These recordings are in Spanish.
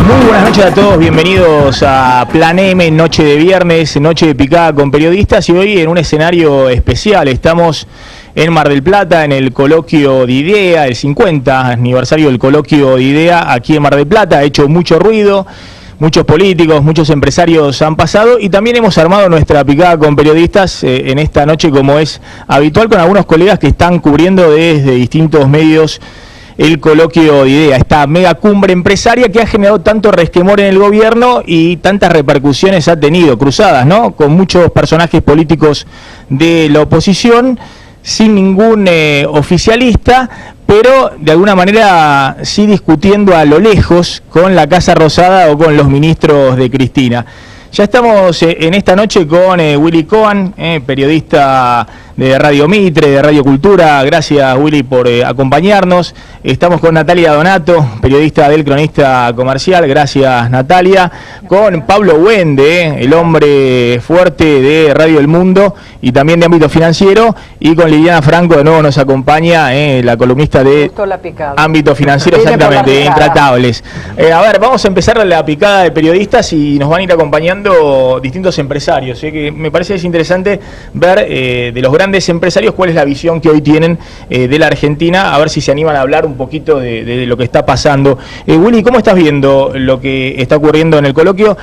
Muy buenas noches a todos, bienvenidos a Plan M, noche de viernes, noche de picada con periodistas y hoy en un escenario especial. Estamos en Mar del Plata, en el coloquio de IDEA, el 50 aniversario del coloquio de IDEA aquí en Mar del Plata. Ha hecho mucho ruido, muchos políticos, muchos empresarios han pasado y también hemos armado nuestra picada con periodistas en esta noche, como es habitual, con algunos colegas que están cubriendo desde distintos medios el coloquio de IDEA, esta mega cumbre empresaria que ha generado tanto resquemor en el gobierno y tantas repercusiones ha tenido, cruzadas, ¿no?, con muchos personajes políticos de la oposición, sin ningún oficialista, pero de alguna manera sí discutiendo a lo lejos con la Casa Rosada o con los ministros de Cristina. Ya estamos en esta noche con Willy Cohen, periodista de Radio Mitre, de Radio Cultura. Gracias, Willy, por acompañarnos. Estamos con Natalia Donato, periodista del Cronista Comercial. Gracias, Natalia. Con Pablo Wende, el hombre fuerte de Radio El Mundo y también de ámbito financiero. Y con Liliana Franco, de nuevo nos acompaña, la columnista de ámbito financiero, exactamente, de Intratables. A ver, vamos a empezar la picada de periodistas y nos van a ir acompañando distintos empresarios. Que me parece que es interesante ver de los grandes empresarios cuál es la visión que hoy tienen de la Argentina, a ver si se animan a hablar un poquito de lo que está pasando. Willy, ¿cómo estás viendo lo que está ocurriendo en el coloquio?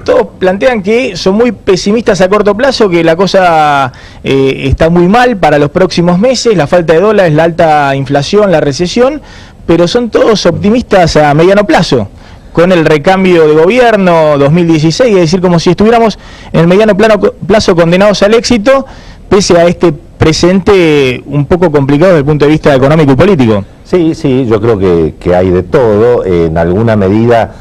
Todos plantean que son muy pesimistas a corto plazo, que la cosa está muy mal para los próximos meses, la falta de dólares, la alta inflación, la recesión, pero son todos optimistas a mediano plazo, con el recambio de gobierno 2016, es decir, como si estuviéramos en el mediano plazo condenados al éxito, pese a este presente un poco complicado desde el punto de vista económico y político. Sí, yo creo que hay de todo. En alguna medida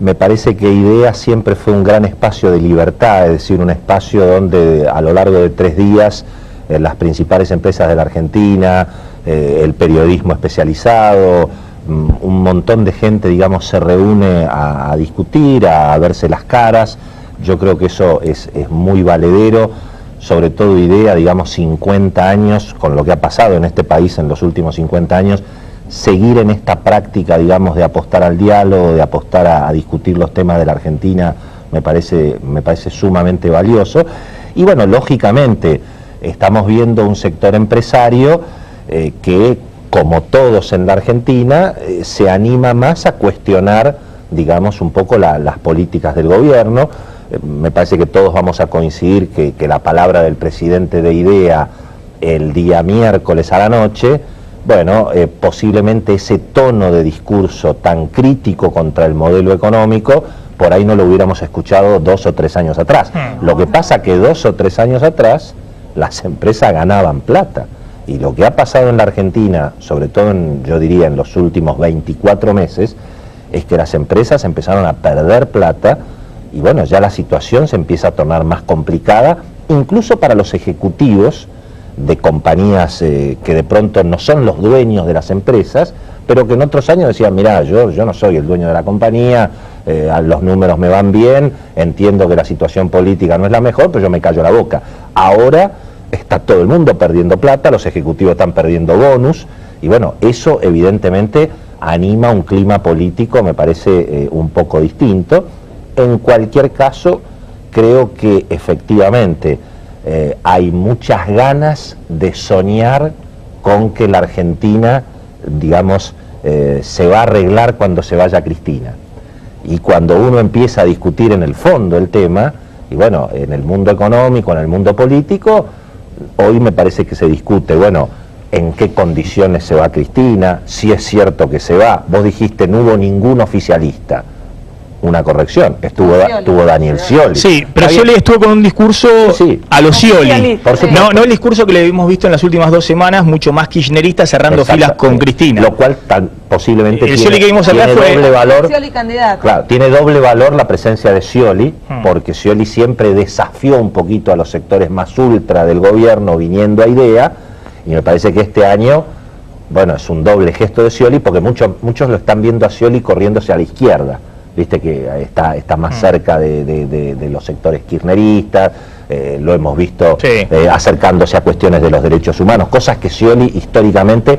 me parece que IDEA siempre fue un gran espacio de libertad, es decir, un espacio donde a lo largo de 3 días las principales empresas de la Argentina, el periodismo especializado, un montón de gente, digamos, se reúne a discutir, a verse las caras. Yo creo que eso es muy valedero, sobre todo IDEA, digamos, 50 años, con lo que ha pasado en este país en los últimos 50 años, seguir en esta práctica, digamos, de apostar al diálogo, de apostar a discutir los temas de la Argentina, me parece sumamente valioso. Y bueno, lógicamente, estamos viendo un sector empresario que, como todos en la Argentina, se anima más a cuestionar, digamos, un poco las políticas del gobierno. Me parece que todos vamos a coincidir que la palabra del presidente de IDEA el día miércoles a la noche, bueno, posiblemente ese tono de discurso tan crítico contra el modelo económico, por ahí no lo hubiéramos escuchado 2 o 3 años atrás. Lo que pasa que 2 o 3 años atrás las empresas ganaban plata. Y lo que ha pasado en la Argentina, sobre todo yo diría en los últimos 24 meses, es que las empresas empezaron a perder plata y bueno, ya la situación se empieza a tornar más complicada, incluso para los ejecutivos de compañías que de pronto no son los dueños de las empresas, pero que en otros años decían, mirá, yo no soy el dueño de la compañía, los números me van bien, entiendo que la situación política no es la mejor, pero yo me callo la boca. Ahora está todo el mundo perdiendo plata, los ejecutivos están perdiendo bonus, y bueno, eso evidentemente anima un clima político, me parece un poco distinto. En cualquier caso, creo que efectivamente hay muchas ganas de soñar con que la Argentina, digamos, se va a arreglar cuando se vaya Cristina. Y cuando uno empieza a discutir en el fondo el tema, y bueno, en el mundo económico, en el mundo político, hoy me parece que se discute, bueno, en qué condiciones se va Cristina, si es cierto que se va. Vos dijiste, no hubo ningún oficialista. Una corrección, estuvo Daniel Scioli. Sí, pero Scioli estuvo con un discurso a lo Scioli. No el discurso que le hemos visto en las últimas 2 semanas, mucho más kirchnerista, cerrando filas con Cristina. Lo cual posiblemente el Scioli que vimos acá fue doble valor. Scioli candidato. Claro, tiene doble valor la presencia de Scioli, porque Scioli siempre desafió un poquito a los sectores más ultra del gobierno viniendo a IDEA, y me parece que este año, bueno, es un doble gesto de Scioli, porque muchos lo están viendo a Scioli corriéndose a la izquierda. Viste que está más cerca de los sectores kirchneristas, lo hemos visto acercándose a cuestiones de los derechos humanos, cosas que Scioli históricamente,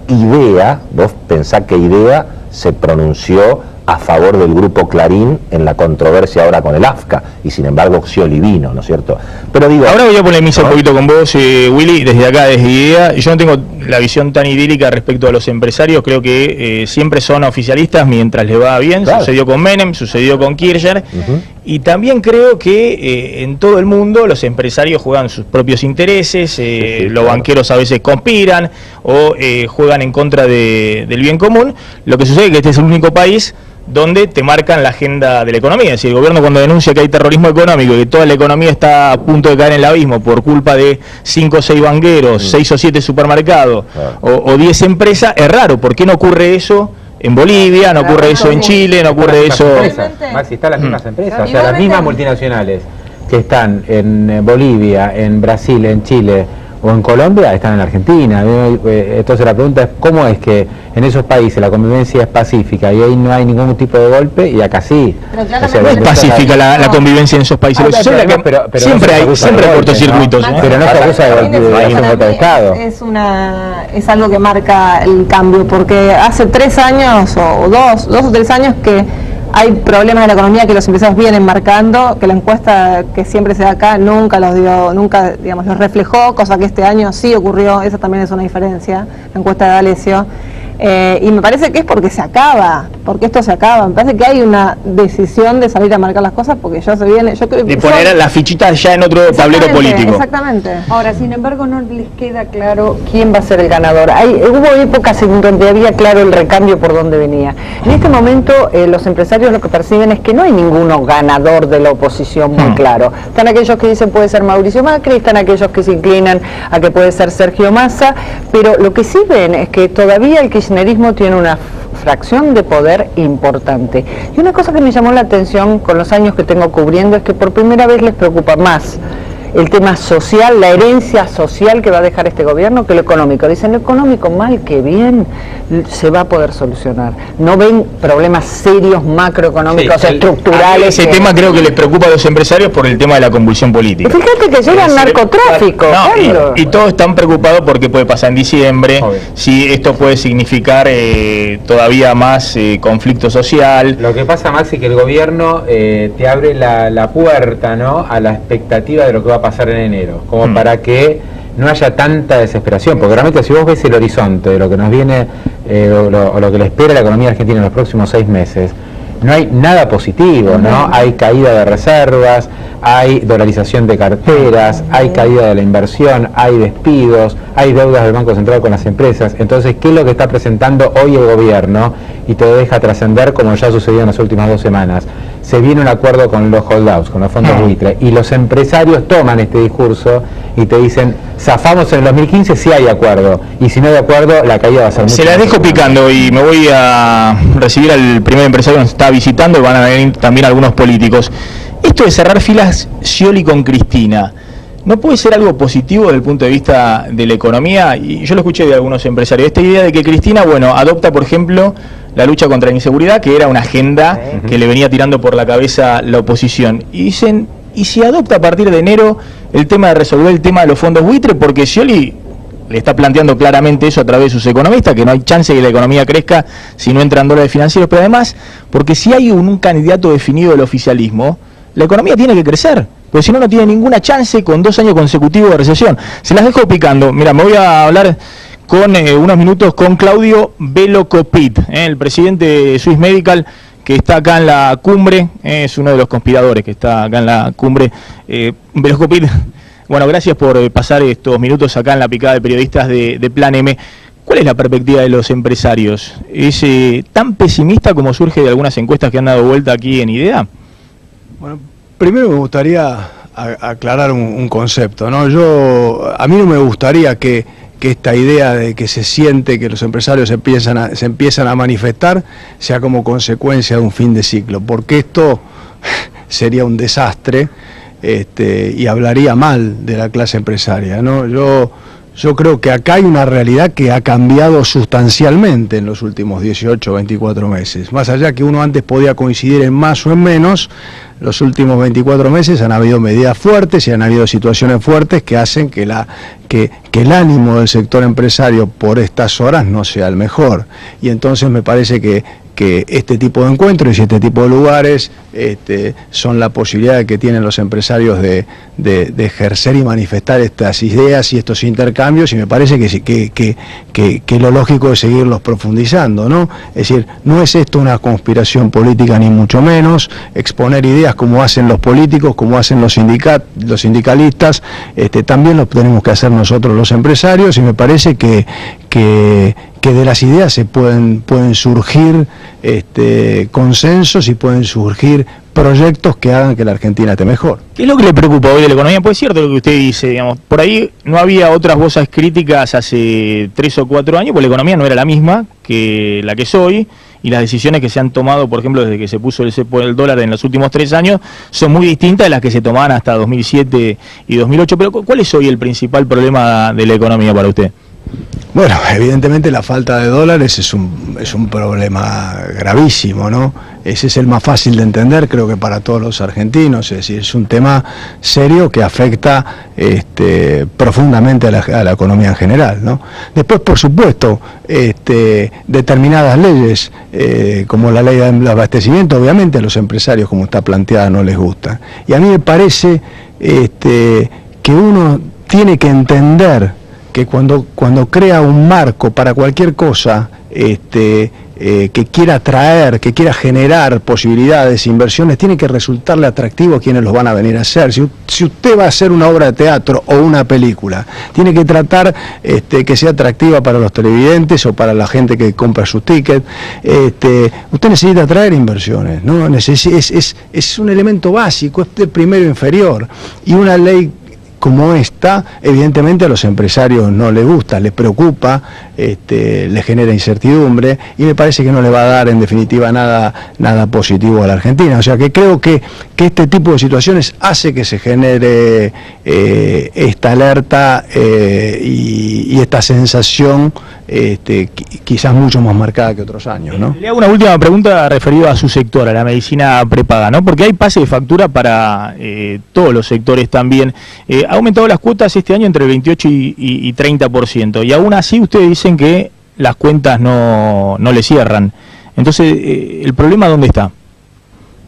IDEA, vos pensás que IDEA se pronunció a favor del grupo Clarín en la controversia ahora con el AFCA, y sin embargo Scioli vino, ¿no es cierto? Pero digo, ahora voy a polemizar un poquito con vos, Willy, desde acá, desde IDEA. Yo no tengo la visión tan idílica respecto a los empresarios, creo que siempre son oficialistas mientras les va bien, claro. Sucedió con Menem, sucedió con Kirchner, y también creo que en todo el mundo los empresarios juegan sus propios intereses, los banqueros a veces conspiran o juegan en contra del bien común. Lo que sucede es que este es el único país donde te marcan la agenda de la economía. Es decir, el gobierno cuando denuncia que hay terrorismo económico y que toda la economía está a punto de caer en el abismo por culpa de 5 o 6 banqueros, 6 o 7 supermercados o 10 empresas, es raro. ¿Por qué no ocurre eso en Bolivia? ¿No ocurre eso en Chile? ¿No ocurre eso? Maxi, están las mismas empresas, o sea, las mismas multinacionales que están en Bolivia, en Brasil, en Chile o en Colombia, están en Argentina. Entonces la pregunta es, ¿cómo es que en esos países la convivencia es pacífica y ahí no hay ningún tipo de golpe y acá sí? Pero o sea, no es pacífica la convivencia en esos países. Pero siempre hay cortocircuitos. ¿No? Pero no se acusa de golpe de Estado. Es algo que marca el cambio, porque hace 3 años o 2 o 3 años que hay problemas en la economía que los empresarios vienen marcando, que la encuesta que siempre se da acá nunca los dio, nunca, digamos, los reflejó, cosa que este año sí ocurrió. Esa también es una diferencia, la encuesta de D'Alessio. Y me parece que es porque esto se acaba. Me parece que hay una decisión de salir a marcar las cosas, porque ya se viene. De poner las fichitas ya en otro tablero político. Exactamente. Ahora, sin embargo, no les queda claro quién va a ser el ganador. Hubo épocas en donde había claro el recambio por donde venía. En este momento, los empresarios lo que perciben es que no hay ninguno ganador de la oposición muy claro. Están aquellos que dicen puede ser Mauricio Macri, están aquellos que se inclinan a que puede ser Sergio Massa, pero lo que sí ven es que todavía el kirchnerismo tiene una fracción de poder importante. Y una cosa que me llamó la atención con los años que tengo cubriendo es que por primera vez les preocupa más el tema social, la herencia social que va a dejar este gobierno que lo económico. Dicen, lo económico mal que bien se va a poder solucionar. No ven problemas serios macroeconómicos, estructurales. Ese tema creo que les preocupa a los empresarios por el tema de la convulsión política. Y fíjate que llega el narcotráfico. Y todos están preocupados porque puede pasar en diciembre, si esto puede significar todavía más conflicto social. Lo que pasa, Maxi, que el gobierno te abre la puerta, ¿no?, a la expectativa de lo que va a pasar en enero, como para que no haya tanta desesperación, porque realmente si vos ves el horizonte de lo que nos viene o lo que le espera a la economía argentina en los próximos 6 meses, no hay nada positivo, ¿no? Hay caída de reservas, hay dolarización de carteras, hay caída de la inversión, hay despidos, hay deudas del Banco Central con las empresas. Entonces, ¿qué es lo que está presentando hoy el gobierno? Y te deja trascender, como ya sucedió en las últimas 2 semanas. Se viene un acuerdo con los holdouts, con los fondos buitre, y los empresarios toman este discurso y te dicen, zafamos en el 2015 si hay acuerdo, y si no hay acuerdo, la caída va a ser mucho. Se las dejo picando y me voy a recibir al primer empresario que nos está visitando, y van a venir también algunos políticos. Esto de cerrar filas Scioli con Cristina, ¿no puede ser algo positivo desde el punto de vista de la economía? Y yo lo escuché de algunos empresarios, esta idea de que Cristina, adopta, por ejemplo, la lucha contra la inseguridad, que era una agenda que le venía tirando por la cabeza la oposición. Y dicen, ¿y si adopta a partir de enero el tema de resolver el tema de los fondos buitre? Porque Scioli le está planteando claramente eso a través de sus economistas, que no hay chance de que la economía crezca si no entran dólares financieros, pero además, porque si hay un candidato definido del oficialismo, la economía tiene que crecer, porque si no, no tiene ninguna chance con 2 años consecutivos de recesión. Se las dejo picando. Mira, me voy a hablar con unos minutos con Claudio Velocopit, el presidente de Swiss Medical, que está acá en la cumbre, es uno de los conspiradores que está acá en la cumbre. Velocopit, gracias por pasar estos minutos acá en la picada de periodistas de Plan M. ¿Cuál es la perspectiva de los empresarios? ¿Es tan pesimista como surge de algunas encuestas que han dado vuelta aquí en IDEA? Bueno, primero me gustaría aclarar un concepto, ¿no? A mí no me gustaría que esta idea de que se siente que los empresarios se empiezan a manifestar sea como consecuencia de un fin de ciclo, porque esto sería un desastre y hablaría mal de la clase empresaria, ¿no? Yo creo que acá hay una realidad que ha cambiado sustancialmente en los últimos 18 o 24 meses. Más allá que uno antes podía coincidir en más o en menos, los últimos 24 meses han habido medidas fuertes y han habido situaciones fuertes que hacen que el ánimo del sector empresario por estas horas no sea el mejor. Y entonces me parece que que este tipo de encuentros y este tipo de lugares son la posibilidad que tienen los empresarios de ejercer y manifestar estas ideas y estos intercambios, y me parece que lo lógico es seguirlos profundizando, ¿no? Es decir, no es esto una conspiración política ni mucho menos, exponer ideas como hacen los políticos, como hacen los sindicalistas, también lo tenemos que hacer nosotros los empresarios, y me parece que de las ideas se pueden surgir consensos y pueden surgir proyectos que hagan que la Argentina esté mejor. ¿Qué es lo que le preocupa hoy de la economía? Pues es cierto lo que usted dice, digamos, por ahí no había otras voces críticas hace 3 o 4 años, porque la economía no era la misma que la que es hoy, y las decisiones que se han tomado, por ejemplo, desde que se puso el cepo del dólar en los últimos 3 años, son muy distintas de las que se tomaban hasta 2007 y 2008. Pero ¿cuál es hoy el principal problema de la economía para usted? Bueno, evidentemente la falta de dólares es un problema gravísimo, ¿no? Ese es el más fácil de entender, creo que para todos los argentinos, es decir, es un tema serio que afecta profundamente a la economía en general, ¿no? Después, por supuesto, determinadas leyes, como la ley de abastecimiento, obviamente a los empresarios, como está planteada, no les gusta. Y a mí me parece que uno tiene que entender que cuando crea un marco para cualquier cosa que quiera atraer, que quiera generar posibilidades, inversiones, tiene que resultarle atractivo a quienes los van a venir a hacer. Si usted va a hacer una obra de teatro o una película, tiene que tratar que sea atractiva para los televidentes o para la gente que compra sus tickets. Usted necesita atraer inversiones, ¿no? Es un elemento básico, es el primero inferior. Y una ley como esta, evidentemente a los empresarios no les gusta, les preocupa, les genera incertidumbre, y me parece que no le va a dar en definitiva nada positivo a la Argentina. O sea que creo que este tipo de situaciones hace que se genere esta alerta y esta sensación quizás mucho más marcada que otros años, ¿no? Le hago una última pregunta referida a su sector, a la medicina prepaga, ¿no? Porque hay pase de factura para todos los sectores también. Ha aumentado las cuotas este año entre el 28 y 30%, y aún así ustedes dicen que las cuentas no le cierran. Entonces, ¿el problema dónde está?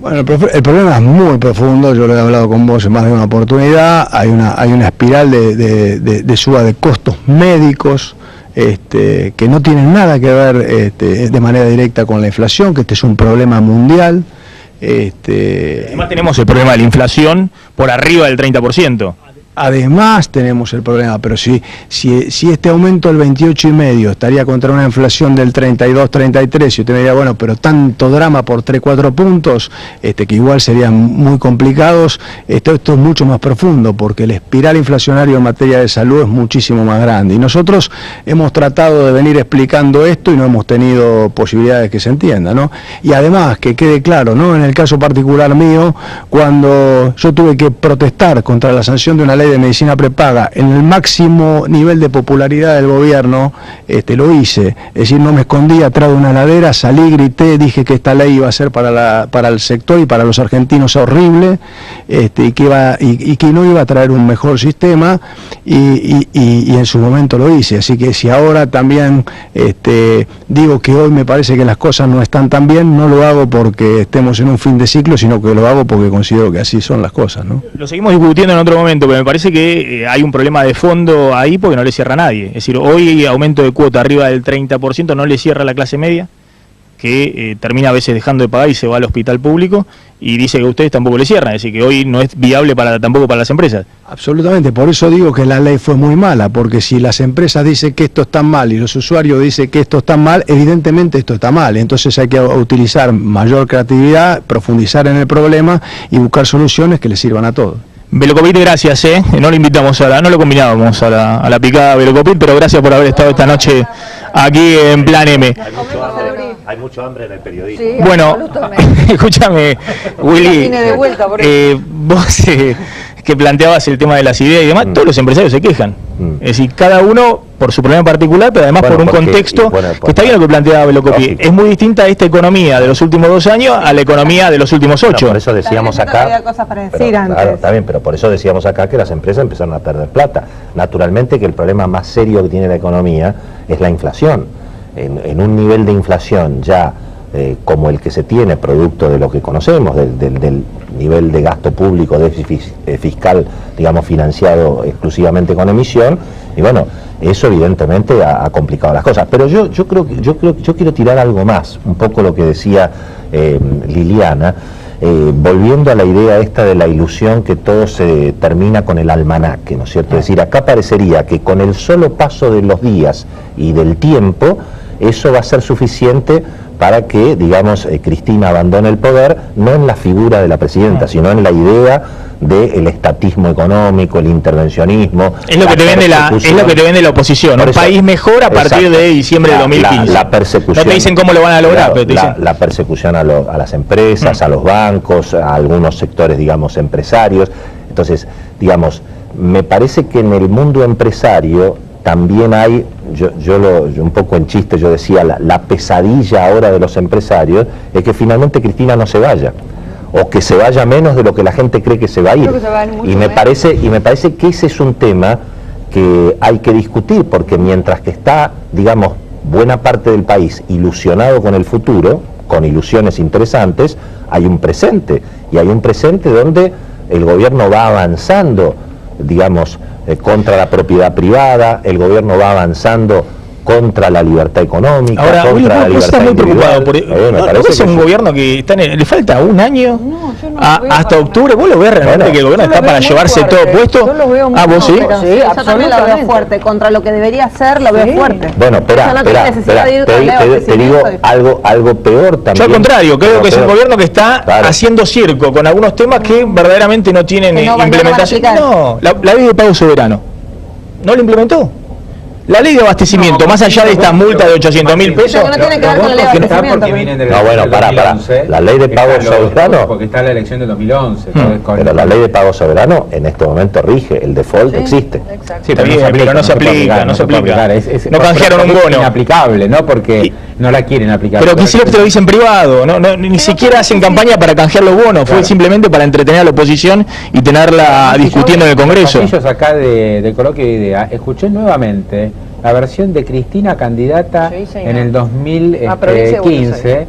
Bueno, el problema es muy profundo, yo lo he hablado con vos en más de una oportunidad. Hay una espiral de suba de costos médicos, que no tienen nada que ver de manera directa con la inflación, que este es un problema mundial. Además tenemos el problema de la inflación por arriba del 30%. Además tenemos el problema, pero si este aumento del 28,5 estaría contra una inflación del 32, 33, y usted me diría, bueno, pero tanto drama por 3, 4 puntos, que igual serían muy complicados, esto es mucho más profundo, porque el espiral inflacionario en materia de salud es muchísimo más grande. Y nosotros hemos tratado de venir explicando esto y no hemos tenido posibilidades que se entienda, ¿no? Y además, que quede claro, ¿no? En el caso particular mío, cuando yo tuve que protestar contra la sanción de una ley de medicina prepaga en el máximo nivel de popularidad del gobierno, lo hice. Es decir, no me escondí atrás de una heladera, salí, grité, dije que esta ley iba a ser para el sector y para los argentinos horrible, y que no iba a traer un mejor sistema, y en su momento lo hice. Así que si ahora también digo que hoy me parece que las cosas no están tan bien, no lo hago porque estemos en un fin de ciclo, sino que lo hago porque considero que así son las cosas, ¿no? Lo seguimos discutiendo en otro momento, pero me parece que hay un problema de fondo ahí porque no le cierra a nadie. Es decir, hoy aumento de cuota arriba del 30% no le cierra a la clase media, que termina a veces dejando de pagar y se va al hospital público, y dice que a ustedes tampoco le cierran, es decir, que hoy no es viable tampoco para las empresas. Absolutamente, por eso digo que la ley fue muy mala, porque si las empresas dicen que esto está mal y los usuarios dicen que esto está mal, evidentemente esto está mal. Entonces hay que utilizar mayor creatividad, profundizar en el problema y buscar soluciones que le sirvan a todos. Velocopit, gracias, no lo invitamos no lo combinábamos a la picada Velocopit, pero gracias por haber estado esta noche aquí en Plan M. Hay mucho hambre en el periodismo. Sí, bueno, escúchame, Willy, vos que planteabas el tema de las ideas y demás, todos los empresarios se quejan. Es decir, cada uno por su problema particular, pero además por un contexto que está bien lo que planteaba Velocopit. Es muy distinta esta economía de los últimos 2 años a la economía de los últimos 8. Por eso decíamos acá, había cosas para decir antes. Claro, está bien, pero por eso decíamos acá que las empresas empezaron a perder plata. Naturalmente que el problema más serio que tiene la economía es la inflación. En un nivel de inflación ya como el que se tiene, producto de lo que conocemos, del nivel de gasto público, déficit fiscal, digamos, financiado exclusivamente con emisión, y bueno, eso evidentemente ha complicado las cosas. Pero yo quiero tirar algo más, un poco lo que decía Liliana, volviendo a la idea esta de la ilusión que todo se termina con el almanaque, ¿no es cierto? Es decir, acá parecería que con el solo paso de los días y del tiempo, eso va a ser suficiente para que, digamos, Cristina abandone el poder, no en la figura de la presidenta, sino en la idea del estatismo económico, el intervencionismo. Es lo que te vende la oposición, un país mejor a partir de diciembre de 2015. La persecución. No te dicen cómo lo van a lograr, pero te dicen. La persecución a las empresas, a los bancos, a algunos sectores, digamos, empresarios. Entonces, digamos, me parece que en el mundo empresario también hay, yo un poco en chiste yo decía, la pesadilla ahora de los empresarios es que finalmente Cristina no se vaya, o que se vaya menos de lo que la gente cree que se va a ir. Y me parece que ese es un tema que hay que discutir, porque mientras que está, digamos, buena parte del país ilusionado con el futuro, con ilusiones interesantes, hay un presente, y hay un presente donde el gobierno va avanzando, digamos, contra la propiedad privada, el gobierno va avanzando contra la libertad económica, ahora, contra la libertad muy preocupado por ¿no es un gobierno que está le falta un año hasta octubre? ¿Vos lo ves realmente que el gobierno está para llevarse todo puesto? ¿Vos sí? Sí, yo también lo veo fuerte, contra lo que debería ser lo veo fuerte. Bueno, espera, te digo algo peor también. Yo al contrario, creo que es un gobierno que está haciendo circo con algunos temas que verdaderamente no tienen implementación. No, la ley de pago soberano, ¿no lo implementó? La ley de abastecimiento, más allá de estas multas de 800.000 pesos. No tiene que ver con la ley de abastecimiento. No, bueno, pará. La ley de pago soberano. Porque está la elección del 2011. Pero la ley de pago soberano en este momento rige, el default existe. Sí, pero no se aplica. No canjearon un bono. Es inaplicable, ¿no? Porque no la quieren aplicar. Pero quisiera que te lo dicen privado, ni siquiera hacen campaña para canjear los bonos, fue simplemente para entretener a la oposición y tenerla discutiendo en el Congreso. Ellos acá de Coloquio de Idea, escuché nuevamente la versión de Cristina, candidata en el 2015,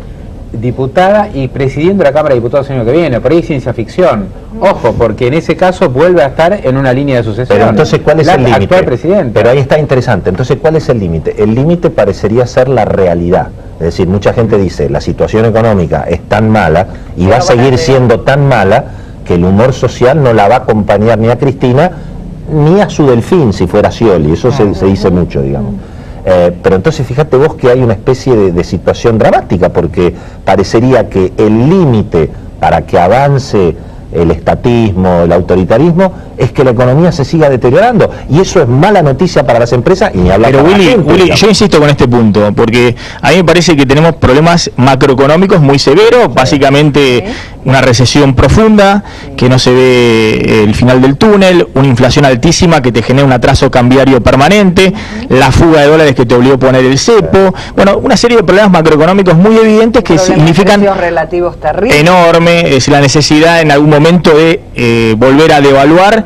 diputada y presidiendo la Cámara de Diputados el año que viene. Por ahí es ciencia ficción. Ojo, porque en ese caso vuelve a estar en una línea de sucesión. Pero entonces, ¿cuál es el límite? Actual presidente. Pero ahí está interesante. Entonces, ¿cuál es el límite? El límite parecería ser la realidad. Es decir, mucha gente dice, la situación económica es tan mala y va a seguir siendo tan mala que el humor social no la va a acompañar ni a Cristina ni a su delfín, si fuera Scioli. Eso se dice mucho, digamos. Pero entonces fíjate vos que hay una especie de situación dramática, porque parecería que el límite para que avance el estatismo, el autoritarismo, es que la economía se siga deteriorando, y eso es mala noticia para las empresas y ni hablar. Pero Willy, yo insisto con este punto, porque a mí me parece que tenemos problemas macroeconómicos muy severos, básicamente una recesión profunda, que no se ve el final del túnel, una inflación altísima que te genera un atraso cambiario permanente, la fuga de dólares que te obligó a poner el cepo, bueno, una serie de problemas macroeconómicos muy evidentes que significan relativos terribles, enorme, es la necesidad en algún momento de volver a devaluar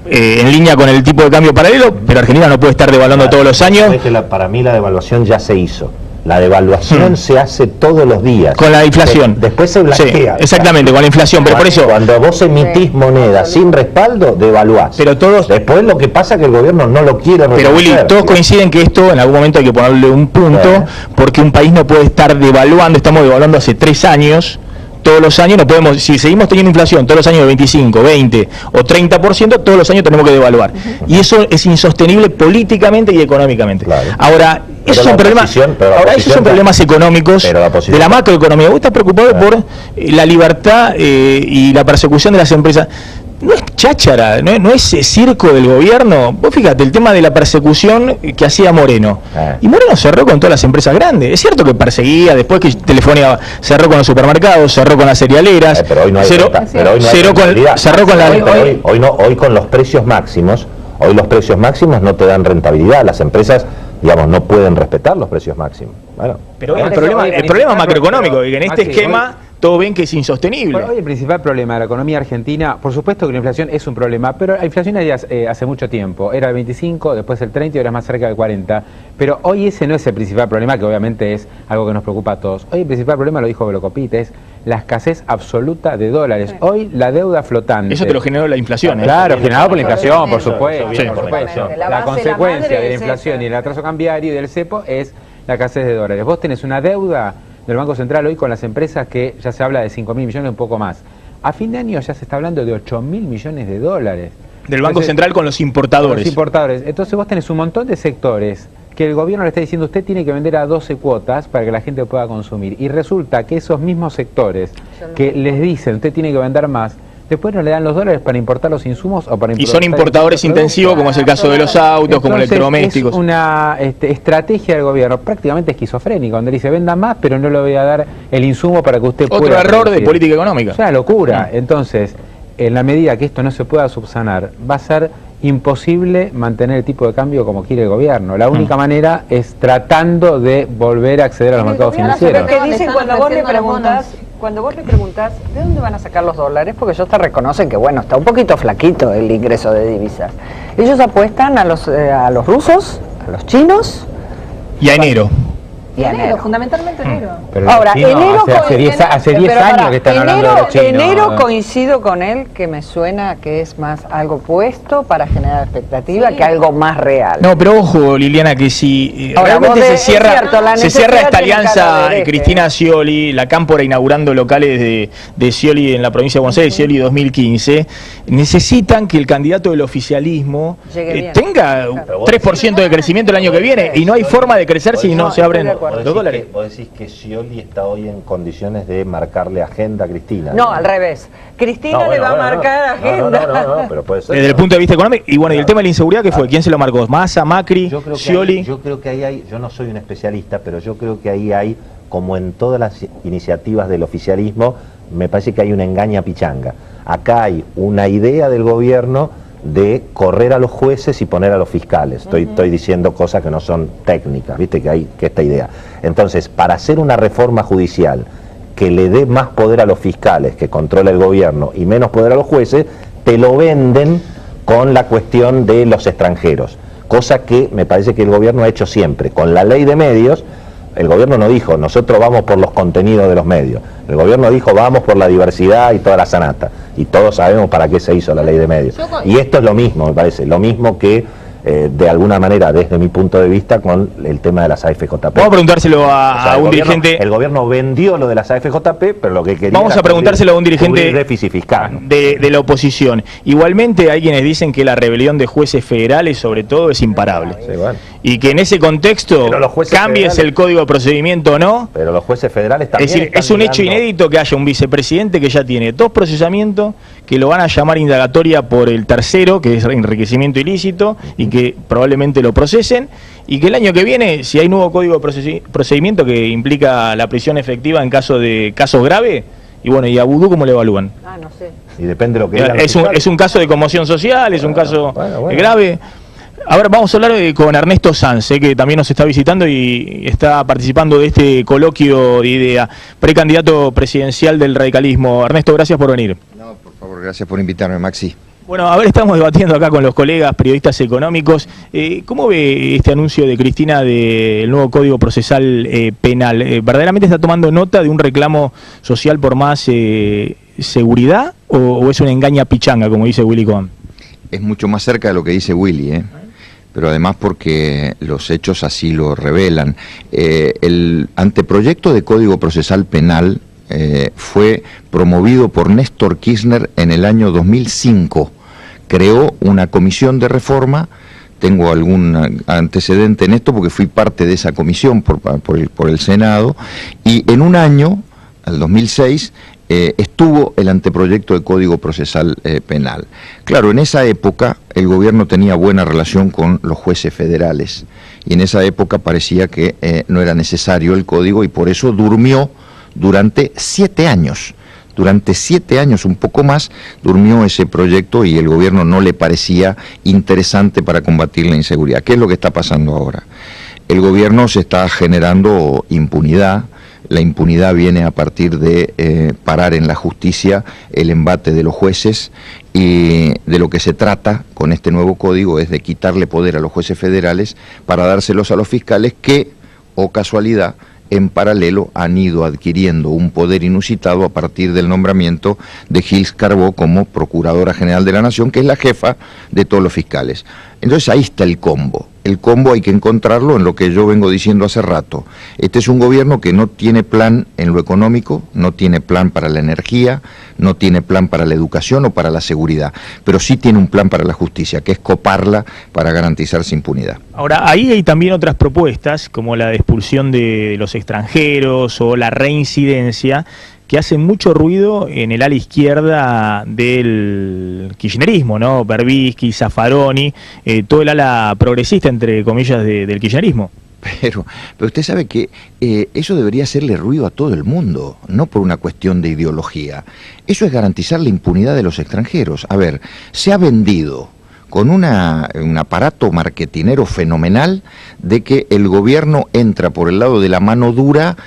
en línea con el tipo de cambio paralelo, pero Argentina no puede estar devaluando todos los años. Para mí la devaluación ya se hizo. La devaluación se hace todos los días. Con la inflación. Después se blanquea. Sí, exactamente, con la inflación. Pero por eso, cuando vos emitís moneda sin respaldo, devaluás. Pero todos. Después lo que pasa es que el gobierno no lo quiere reconocer. Pero Willy, todos coinciden que esto en algún momento hay que ponerle un punto, porque un país no puede estar devaluando. Estamos devaluando hace 3 años. Todos los años no podemos, si seguimos teniendo inflación todos los años de 25, 20 o 30%, todos los años tenemos que devaluar. Y eso es insostenible políticamente y económicamente. Claro. Ahora, esos son problemas económicos de la macroeconomía. Vos estás preocupado por la libertad y la persecución de las empresas. No es cháchara, no es circo del gobierno. Vos fíjate, el tema de la persecución que hacía Moreno. Y Moreno cerró con todas las empresas grandes. Es cierto que perseguía, después que Telefónica cerró con los supermercados, cerró con las cerealeras. Pero hoy no hay hoy con los precios máximos, no te dan rentabilidad. Las empresas, digamos, no pueden respetar los precios máximos. Bueno, pero el problema macroeconómico, y en este esquema todos ven que es insostenible. Bueno, hoy el principal problema de la economía argentina, por supuesto que la inflación es un problema, pero la inflación era hace mucho tiempo, era el 25, después el 30 y ahora es más cerca del 40, pero hoy ese no es el principal problema, que obviamente es algo que nos preocupa a todos. Hoy el principal problema, lo dijo Velocopit, es la escasez absoluta de dólares. Hoy la deuda flotante. Eso te lo generó la inflación. Claro, generado por la inflación, por supuesto. Sí, por supuesto. La consecuencia de la inflación y el atraso cambiario y del cepo es la escasez de dólares. Vos tenés una deuda del Banco Central hoy con las empresas que ya se habla de 5.000 millones, un poco más. A fin de año ya se está hablando de 8.000 millones de dólares. Del Banco Central con los importadores. Con los importadores. Entonces vos tenés un montón de sectores que el gobierno le está diciendo usted tiene que vender a 12 cuotas para que la gente pueda consumir. Y resulta que esos mismos sectores que les dicen usted tiene que vender más, después no le dan los dólares para importar los insumos o para importar. Y son importadores intensivos, como es el caso de los autos, entonces, como electrodomésticos. Es una estrategia del gobierno prácticamente esquizofrénica, donde le dice venda más, pero no le voy a dar el insumo para que usted pueda. Otro error producir. De política económica. O sea, locura. Entonces, en la medida que esto no se pueda subsanar, va a ser imposible mantener el tipo de cambio como quiere el gobierno. La única manera es tratando de volver a acceder a los mercados financieros. ¿Qué dicen cuando vos le preguntás? Cuando vos le preguntás, ¿de dónde van a sacar los dólares? Porque ellos te reconocen que, bueno, está un poquito flaquito el ingreso de divisas. Ellos apuestan a los rusos, a los chinos. Y a enero. Y enero, fundamentalmente enero. Pero ahora, chino, enero hace 10 años que están hablando de los chinos. Enero coincido con él, que me suena que es más algo puesto para generar expectativa que algo más real. No, pero ojo, Liliana, que si realmente se cierra esta alianza Cristina Scioli, la Cámpora inaugurando locales de Scioli en la provincia de Buenos Aires, Scioli 2015, necesitan que el candidato del oficialismo tenga 3% de crecimiento el año que viene, y no hay forma de crecer si no se abren los dólares. ¿Vos decís que Scioli está hoy en condiciones de marcarle agenda a Cristina? No, al revés. Cristina le va a marcar agenda. No, pero puede ser. Desde el punto de vista económico, y bueno, y el tema de la inseguridad, ¿qué fue? ¿Quién se lo marcó? ¿Massa, Macri, Scioli? Yo creo que ahí hay, yo no soy un especialista, pero yo creo que ahí hay, como en todas las iniciativas del oficialismo, me parece que hay una engaña pichanga. Acá hay una idea del gobierno de correr a los jueces y poner a los fiscales. Estoy diciendo cosas que no son técnicas, viste que hay que esta idea. Entonces, para hacer una reforma judicial que le dé más poder a los fiscales, que controla el gobierno, y menos poder a los jueces, te lo venden con la cuestión de los extranjeros, cosa que me parece que el gobierno ha hecho siempre. Con la ley de medios, el gobierno no dijo, nosotros vamos por los contenidos de los medios. El gobierno dijo, vamos por la diversidad y toda la sanata. Y todos sabemos para qué se hizo la ley de medios. Y esto es lo mismo, me parece, lo mismo que, de alguna manera, desde mi punto de vista, con el tema de las AFJP. Vamos a preguntárselo a un dirigente. El gobierno vendió lo de las AFJP, pero lo que quería. Vamos a preguntárselo a un dirigente déficit fiscal, ¿no? de la oposición. Igualmente hay quienes dicen que la rebelión de jueces federales, sobre todo, es imparable. Sí, bueno. Y que en ese contexto cambies el código de procedimiento o no. Pero los jueces federales también. Es decir, es un hecho inédito que haya un vicepresidente que ya tiene 2 procesamientos, que lo van a llamar indagatoria por el tercero, que es enriquecimiento ilícito, y que probablemente lo procesen, y que el año que viene, si hay nuevo código de procedimiento que implica la prisión efectiva en caso de casos graves, y bueno, ¿y a Vudú cómo le evalúan? No sé. Y depende de lo que es un caso de conmoción social, es un caso grave. Ahora vamos a hablar con Ernesto Sanz, que también nos está visitando y está participando de este coloquio de idea, precandidato presidencial del radicalismo. Ernesto, gracias por venir. No, por favor, gracias por invitarme, Maxi. Bueno, a ver, estamos debatiendo acá con los colegas periodistas económicos. ¿Cómo ve este anuncio de Cristina del nuevo Código Procesal Penal? ¿Verdaderamente está tomando nota de un reclamo social por más seguridad o es una engaña pichanga, como dice Willy Cohen? Es mucho más cerca de lo que dice Willy, pero además porque los hechos así lo revelan. El anteproyecto de Código Procesal Penal fue promovido por Néstor Kirchner en el año 2005. Creó una comisión de reforma. Tengo algún antecedente en esto porque fui parte de esa comisión por el Senado, y en un año, al 2006, estuvo el anteproyecto de Código Procesal Penal. Claro, en esa época el gobierno tenía buena relación con los jueces federales, y en esa época parecía que no era necesario el código, y por eso durmió durante 7 años. Durante 7 años, un poco más, durmió ese proyecto y el gobierno no le parecía interesante para combatir la inseguridad. ¿Qué es lo que está pasando ahora? El gobierno se está generando impunidad. la impunidad viene a partir de parar en la justicia el embate de los jueces, y de lo que se trata con este nuevo código es de quitarle poder a los jueces federales para dárselos a los fiscales que, o casualidad, en paralelo han ido adquiriendo un poder inusitado a partir del nombramiento de Gils Carbó como Procuradora General de la Nación, que es la jefa de todos los fiscales. Entonces ahí está el combo. El combo hay que encontrarlo en lo que yo vengo diciendo hace rato. Este es un gobierno que no tiene plan en lo económico, no tiene plan para la energía, no tiene plan para la educación o para la seguridad, pero sí tiene un plan para la justicia, que es coparla para garantizarse impunidad. Ahora, ahí hay también otras propuestas, como la de expulsión de los extranjeros o la reincidencia, que hacen mucho ruido en el ala izquierda del kirchnerismo, ¿no? Berbisky, Zaffaroni, todo el ala progresista, entre comillas, del kirchnerismo. Pero usted sabe que eso debería hacerle ruido a todo el mundo, no por una cuestión de ideología. Eso es garantizar la impunidad de los extranjeros. A ver, se ha vendido con un aparato marketinero fenomenal de que el gobierno entra por el lado de la mano dura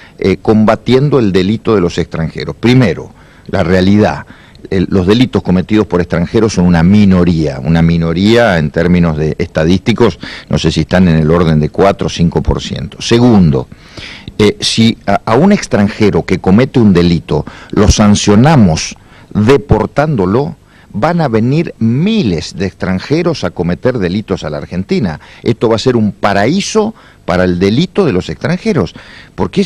combatiendo el delito de los extranjeros. Primero, la realidad. Los delitos cometidos por extranjeros son una minoría en términos de estadísticos, no sé si están en el orden de 4 o 5%. Segundo, si a un extranjero que comete un delito lo sancionamos deportándolo, van a venir miles de extranjeros a cometer delitos a la Argentina. Esto va a ser un paraíso para el delito de los extranjeros, porque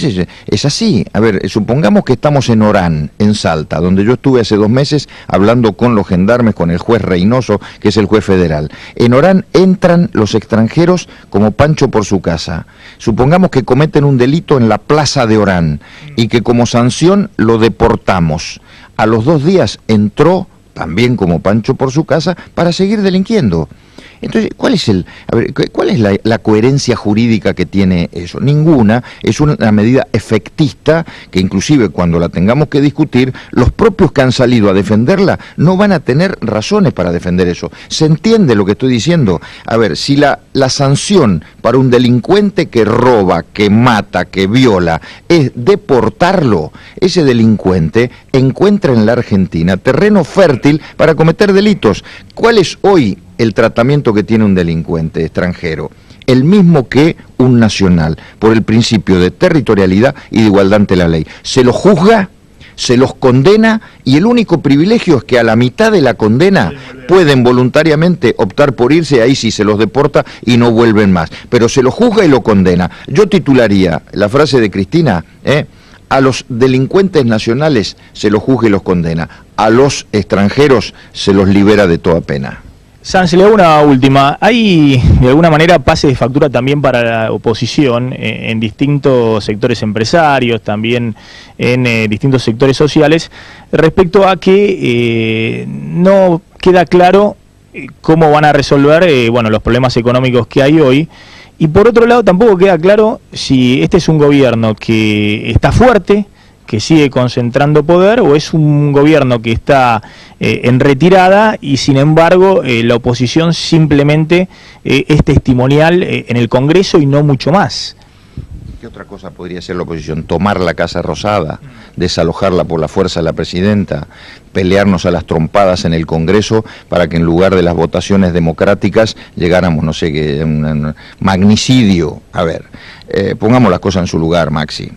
es así. A ver, supongamos que estamos en Orán, en Salta, donde yo estuve hace 2 meses hablando con los gendarmes, con el juez Reynoso, que es el juez federal. En Orán entran los extranjeros como Pancho por su casa. Supongamos que cometen un delito en la plaza de Orán y que como sanción lo deportamos. A los 2 días entró también como Pancho por su casa, para seguir delinquiendo. Entonces, ¿cuál es la coherencia jurídica que tiene eso? Ninguna. Es una medida efectista que inclusive cuando la tengamos que discutir, los propios que han salido a defenderla no van a tener razones para defender eso. ¿Se entiende lo que estoy diciendo? A ver, si la sanción para un delincuente que roba, que mata, que viola, es deportarlo, ese delincuente encuentra en la Argentina terreno fértil para cometer delitos. ¿Cuál es hoy el tratamiento que tiene un delincuente extranjero? El mismo que un nacional, por el principio de territorialidad y de igualdad ante la ley. Se los juzga, se los condena, y el único privilegio es que a la mitad de la condena pueden voluntariamente optar por irse, ahí sí se los deporta y no vuelven más. Pero se los juzga y lo condena. Yo titularía la frase de Cristina, a los delincuentes nacionales se los juzga y los condena, a los extranjeros se los libera de toda pena. Sanz, le hago una última. ¿Hay de alguna manera pase de factura también para la oposición en distintos sectores empresarios, también en distintos sectores sociales, respecto a que no queda claro cómo van a resolver los problemas económicos que hay hoy? Y por otro lado tampoco queda claro si este es un gobierno que está fuerte, que sigue concentrando poder, o es un gobierno que está en retirada y sin embargo la oposición simplemente es testimonial en el Congreso y no mucho más. ¿Qué otra cosa podría ser la oposición? Tomar la Casa Rosada, desalojarla por la fuerza de la presidenta, pelearnos a las trompadas en el Congreso para que en lugar de las votaciones democráticas llegáramos, no sé qué, un magnicidio. A ver, pongamos las cosas en su lugar, Maxi.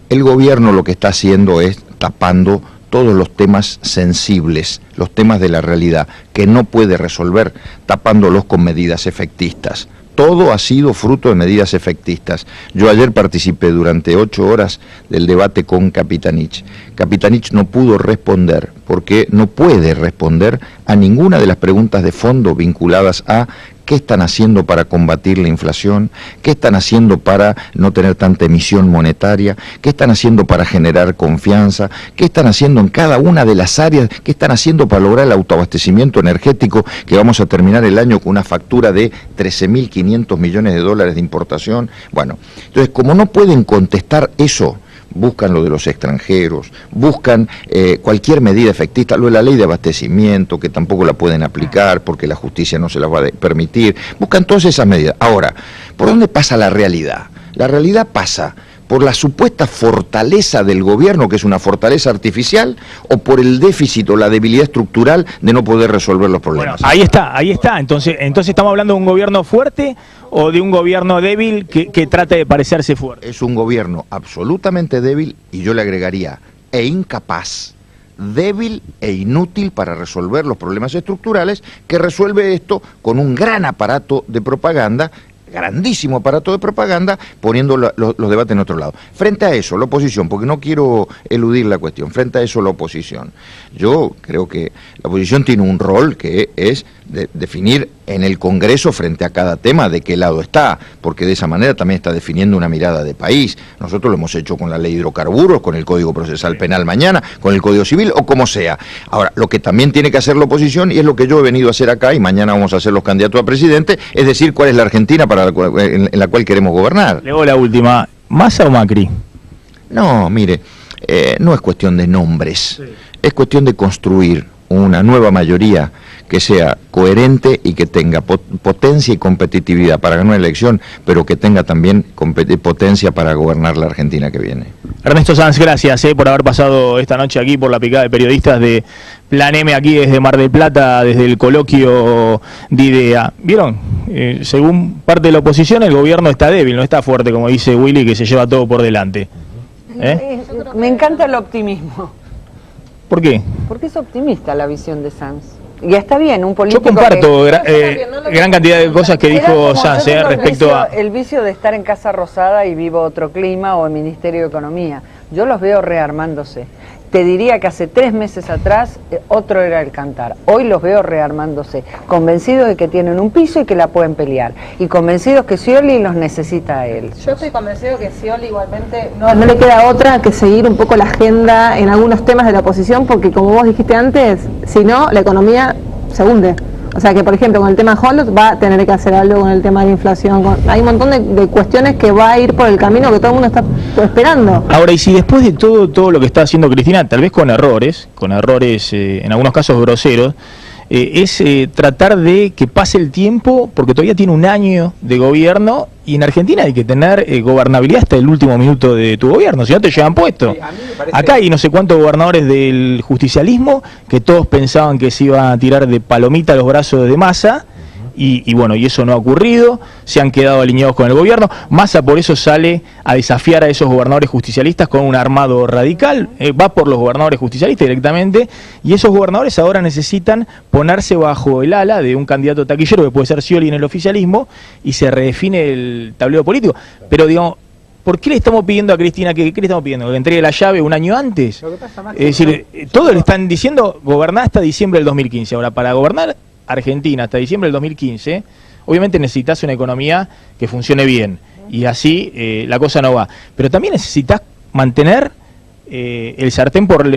El gobierno lo que está haciendo es tapando todos los temas sensibles, los temas de la realidad, que no puede resolver, tapándolos con medidas efectistas. Todo ha sido fruto de medidas efectistas. Yo ayer participé durante 8 horas del debate con Capitanich. Capitanich no pudo responder, porque no puede responder a ninguna de las preguntas de fondo vinculadas a ¿qué están haciendo para combatir la inflación? ¿Qué están haciendo para no tener tanta emisión monetaria? ¿Qué están haciendo para generar confianza? ¿Qué están haciendo en cada una de las áreas? ¿Qué están haciendo para lograr el autoabastecimiento energético, que vamos a terminar el año con una factura de 13.500 millones de dólares de importación? Bueno, entonces como no pueden contestar eso, buscan lo de los extranjeros, buscan cualquier medida efectista, lo de la ley de abastecimiento, que tampoco la pueden aplicar porque la justicia no se las va a permitir, buscan todas esas medidas. Ahora, ¿por dónde pasa la realidad? La realidad pasa por la supuesta fortaleza del gobierno, que es una fortaleza artificial, o por el déficit o la debilidad estructural de no poder resolver los problemas. Bueno, ahí está. Entonces ¿estamos hablando de un gobierno fuerte o de un gobierno débil que trate de parecerse fuerte? Es un gobierno absolutamente débil, y yo le agregaría, e incapaz, débil e inútil para resolver los problemas estructurales, que resuelve esto con un gran aparato de propaganda, grandísimo aparato de propaganda, poniendo los debates en otro lado. Frente a eso, la oposición, porque no quiero eludir la cuestión, frente a eso la oposición. Yo creo que la oposición tiene un rol que es definir en el Congreso frente a cada tema de qué lado está, porque de esa manera también está definiendo una mirada de país. Nosotros lo hemos hecho con la ley de hidrocarburos, con el Código Procesal Penal mañana, con el Código Civil o como sea. Ahora, lo que también tiene que hacer la oposición, y es lo que yo he venido a hacer acá y mañana vamos a hacer los candidatos a presidente, es decir, cuál es la Argentina en la cual queremos gobernar. Luego la última, ¿Massa o Macri? No, mire, no es cuestión de nombres, es cuestión de construir una nueva mayoría que sea coherente y que tenga potencia y competitividad para ganar una elección, pero que tenga también potencia para gobernar la Argentina que viene. Ernesto Sanz, gracias por haber pasado esta noche aquí por la picada de periodistas de Plan M, aquí desde Mar del Plata, desde el coloquio de IDEA. ¿Vieron? Según parte de la oposición, el gobierno está débil, no está fuerte, como dice Willy, que se lleva todo por delante. Me encanta el optimismo. ¿Por qué? Porque es optimista la visión de Sanz. Y está bien, un político. Yo comparto gran cantidad de cosas que dijo Sanz respecto a... El vicio de estar en Casa Rosada y Vivo Otro Clima o en Ministerio de Economía. Yo los veo rearmándose. Te diría que hace 3 meses atrás otro era el cantar. Hoy los veo rearmándose, convencidos de que tienen un piso y que la pueden pelear. Y convencidos que Scioli los necesita a él. Yo estoy convencido que Scioli igualmente no le queda otra que seguir un poco la agenda en algunos temas de la oposición, porque como vos dijiste antes, si no, la economía se hunde. O sea que, por ejemplo, con el tema Holot va a tener que hacer algo con el tema de la inflación. Hay un montón de cuestiones que va a ir por el camino que todo el mundo está esperando. Ahora, y si después de todo lo que está haciendo Cristina, tal vez con errores en algunos casos groseros, es tratar de que pase el tiempo, porque todavía tiene un año de gobierno, y en Argentina hay que tener gobernabilidad hasta el último minuto de tu gobierno, si no te llevan puesto. Sí, acá hay no sé cuántos gobernadores del justicialismo que todos pensaban que se iban a tirar de palomita a los brazos de Massa, y bueno, y eso no ha ocurrido, se han quedado alineados con el gobierno. Massa por eso sale a desafiar a esos gobernadores justicialistas con un armado radical, va por los gobernadores justicialistas directamente, y esos gobernadores ahora necesitan ponerse bajo el ala de un candidato taquillero que puede ser Scioli en el oficialismo, y se redefine el tablero político. Pero digamos, ¿por qué le estamos pidiendo a Cristina ¿qué le estamos pidiendo? ¿Que entregue la llave un año antes? Es decir, todos le están diciendo gobernar hasta diciembre del 2015. Ahora, para gobernar Argentina hasta diciembre del 2015, obviamente necesitas una economía que funcione bien, y así la cosa no va. Pero también necesitas mantener el sartén por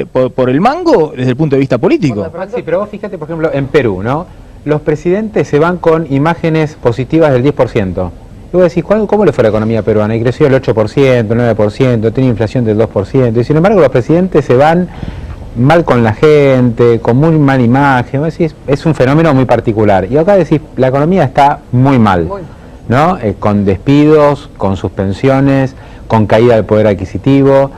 el mango desde el punto de vista político. Sí, pero vos fíjate, por ejemplo, en Perú, ¿no? Los presidentes se van con imágenes positivas del 10%. Y vos decís, ¿cómo le fue a la economía peruana? Y creció el 8%, el 9%, tiene inflación del 2%. Y sin embargo, los presidentes se van mal con la gente, con muy mala imagen. Vos decís, es un fenómeno muy particular. Y acá decís, la economía está muy mal, ¿no? Con despidos, con suspensiones, con caída del poder adquisitivo,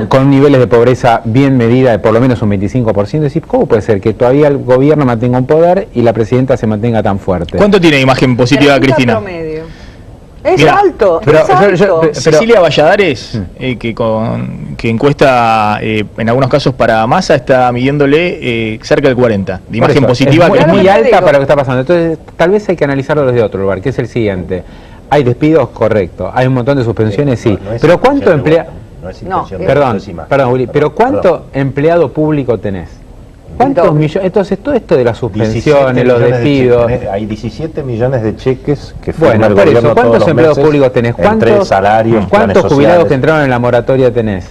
con niveles de pobreza bien medida de por lo menos un 25%. Decís, ¿cómo puede ser que todavía el gobierno mantenga un poder y la presidenta se mantenga tan fuerte? ¿Cuánto tiene imagen positiva Cristina? Promedio. Es Mirá, alto, pero, es alto. Cecilia Valladares, que encuesta en algunos casos para Massa, está midiéndole cerca del 40 de imagen positiva. Es muy alta para lo que está pasando. Entonces, tal vez hay que analizarlo desde otro lugar, que es el siguiente. ¿Hay despidos? Correcto. ¿Hay un montón de suspensiones? Sí. Pero ¿cuánto Willy, pero ¿cuánto empleado público tenés? ¿Cuántos millones? Entonces, todo esto de las suspensiones, los despidos... Hay 17 millones de cheques que firma el gobierno. ¿Cuántos empleados públicos tenés? ¿Cuántos salarios, cuántos jubilados que entraron en la moratoria tenés?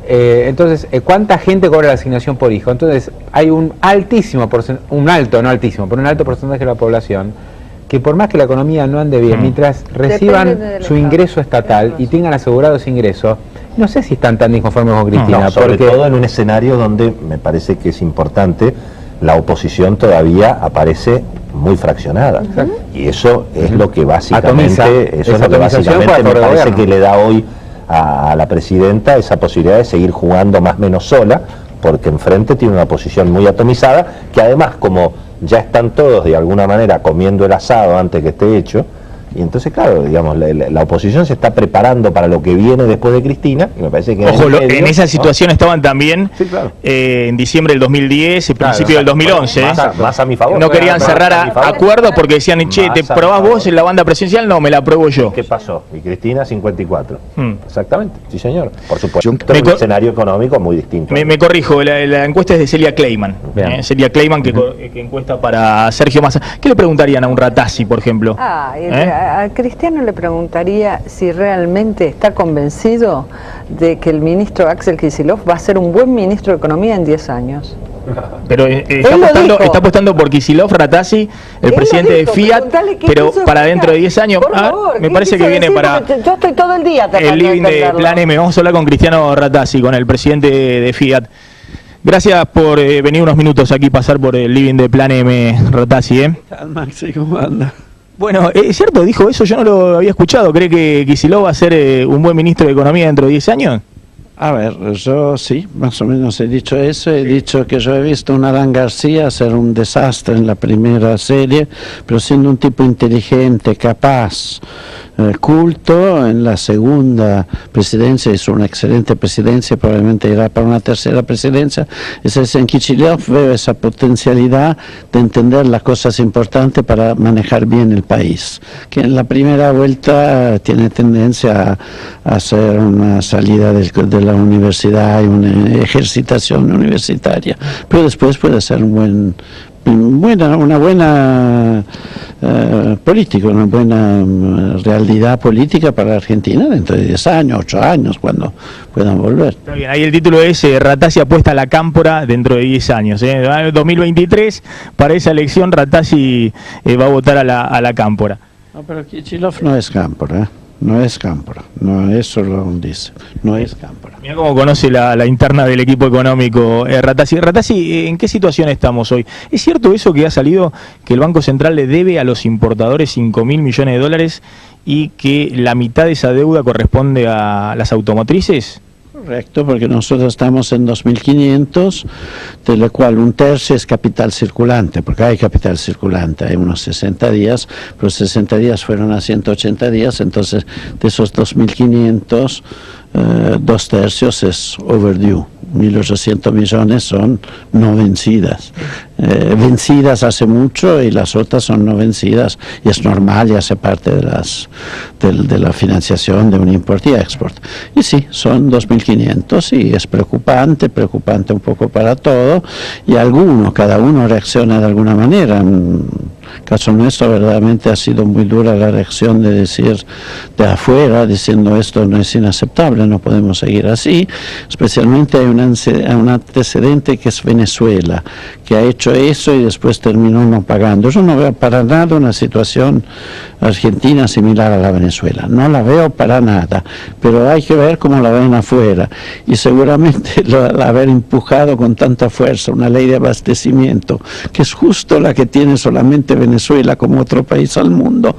Entonces, ¿cuánta gente cobra la asignación por hijo? Entonces, hay un altísimo porcentaje, un alto porcentaje de la población que por más que la economía no ande bien, mientras reciban su ingreso estatal y tengan asegurado ese ingreso, no sé si están tan disconformes con Cristina. No, sobre todo en un escenario donde me parece que es importante, la oposición todavía aparece muy fraccionada. Y eso es lo que básicamente, Atomiza. eso es lo que básicamente me parece que le da hoy a la presidenta esa posibilidad de seguir jugando más o menos sola, porque enfrente tiene una posición muy atomizada, que además, como ya están todos de alguna manera comiendo el asado antes que esté hecho, y entonces, claro, digamos, la oposición se está preparando para lo que viene después de Cristina, y me parece que Ojo, en esa situación estaban también claro. En diciembre del 2010, el principio del 2011. Más a mi favor. No querían cerrar a mi favor. acuerdos porque decían, che, ¿te probás vos en la banda presidencial? No, me la apruebo yo. ¿Qué pasó? Y Cristina 54. Exactamente, sí señor. Por supuesto, Yo- un escenario económico muy distinto. Me corrijo, la encuesta es de Celia Kleiman. Celia Kleiman que encuesta para Sergio Massa. ¿Qué le preguntarían a un Ratazzi, por ejemplo? A Cristiano le preguntaría si realmente está convencido de que el ministro Axel Kicillof va a ser un buen ministro de Economía en 10 años. Pero está apostando por Kicillof, Ratazzi, el presidente de Fiat, pero para dentro de 10 años. Por favor, me parece que viene para yo estoy todo el día el living de Plan M. Vamos a hablar con Cristiano Ratazzi, con el presidente de Fiat. Gracias por venir unos minutos aquí, pasar por el living de Plan M, Ratazzi. Maxi, ¿cómo anda? Bueno, ¿es cierto? ¿Dijo eso? Yo no lo había escuchado. ¿Cree que Kicillof va a ser un buen ministro de Economía dentro de 10 años? A ver, yo sí, más o menos he dicho eso, he dicho que yo he visto a un Adán García hacer un desastre en la primera serie, pero siendo un tipo inteligente, capaz, culto, en la segunda presidencia hizo una excelente presidencia, probablemente irá para una tercera presidencia. Es en Kicillof veo esa potencialidad de entender las cosas importantes para manejar bien el país, que en la primera vuelta tiene tendencia a hacer una salida de la universidad y una ejercitación universitaria, pero después puede ser una buena política, una buena realidad política para Argentina dentro de 10 años, 8 años, cuando puedan volver. Está bien, ahí el título es Ratazzi apuesta a la cámpora dentro de 10 años. 2023, para esa elección Ratazzi va a votar a la cámpora. No, pero Kicillof no es cámpora, no es cámpora, no, eso lo dice, no es cámpora. Mira cómo conoce la interna del equipo económico Ratazzi. Ratazzi, ¿en qué situación estamos hoy? ¿Es cierto eso que ha salido, que el Banco Central le debe a los importadores 5.000 millones de dólares y que la mitad de esa deuda corresponde a las automotrices? Correcto, porque nosotros estamos en 2.500, de lo cual un tercio es capital circulante, porque hay capital circulante, hay unos 60 días, pero 60 días fueron a 180 días, entonces de esos 2.500, 2 tercios es overdue. 1.800 millones son no vencidas. Vencidas hace mucho y las otras son no vencidas, y es normal y hace parte de la financiación de un import y export. Y sí, son 2.500 y es preocupante un poco para todo, y cada uno reacciona de alguna manera. En el caso nuestro verdaderamente ha sido muy dura la reacción de decir de afuera, diciendo esto no es inaceptable, no podemos seguir así. Especialmente hay un antecedente que es Venezuela, que ha hecho eso y después terminó no pagando. Yo no veo para nada una situación argentina similar a la Venezuela, no la veo para nada, pero hay que ver cómo la ven afuera, y seguramente haber empujado con tanta fuerza una ley de abastecimiento, que es justo la que tiene solamente Venezuela como otro país al mundo,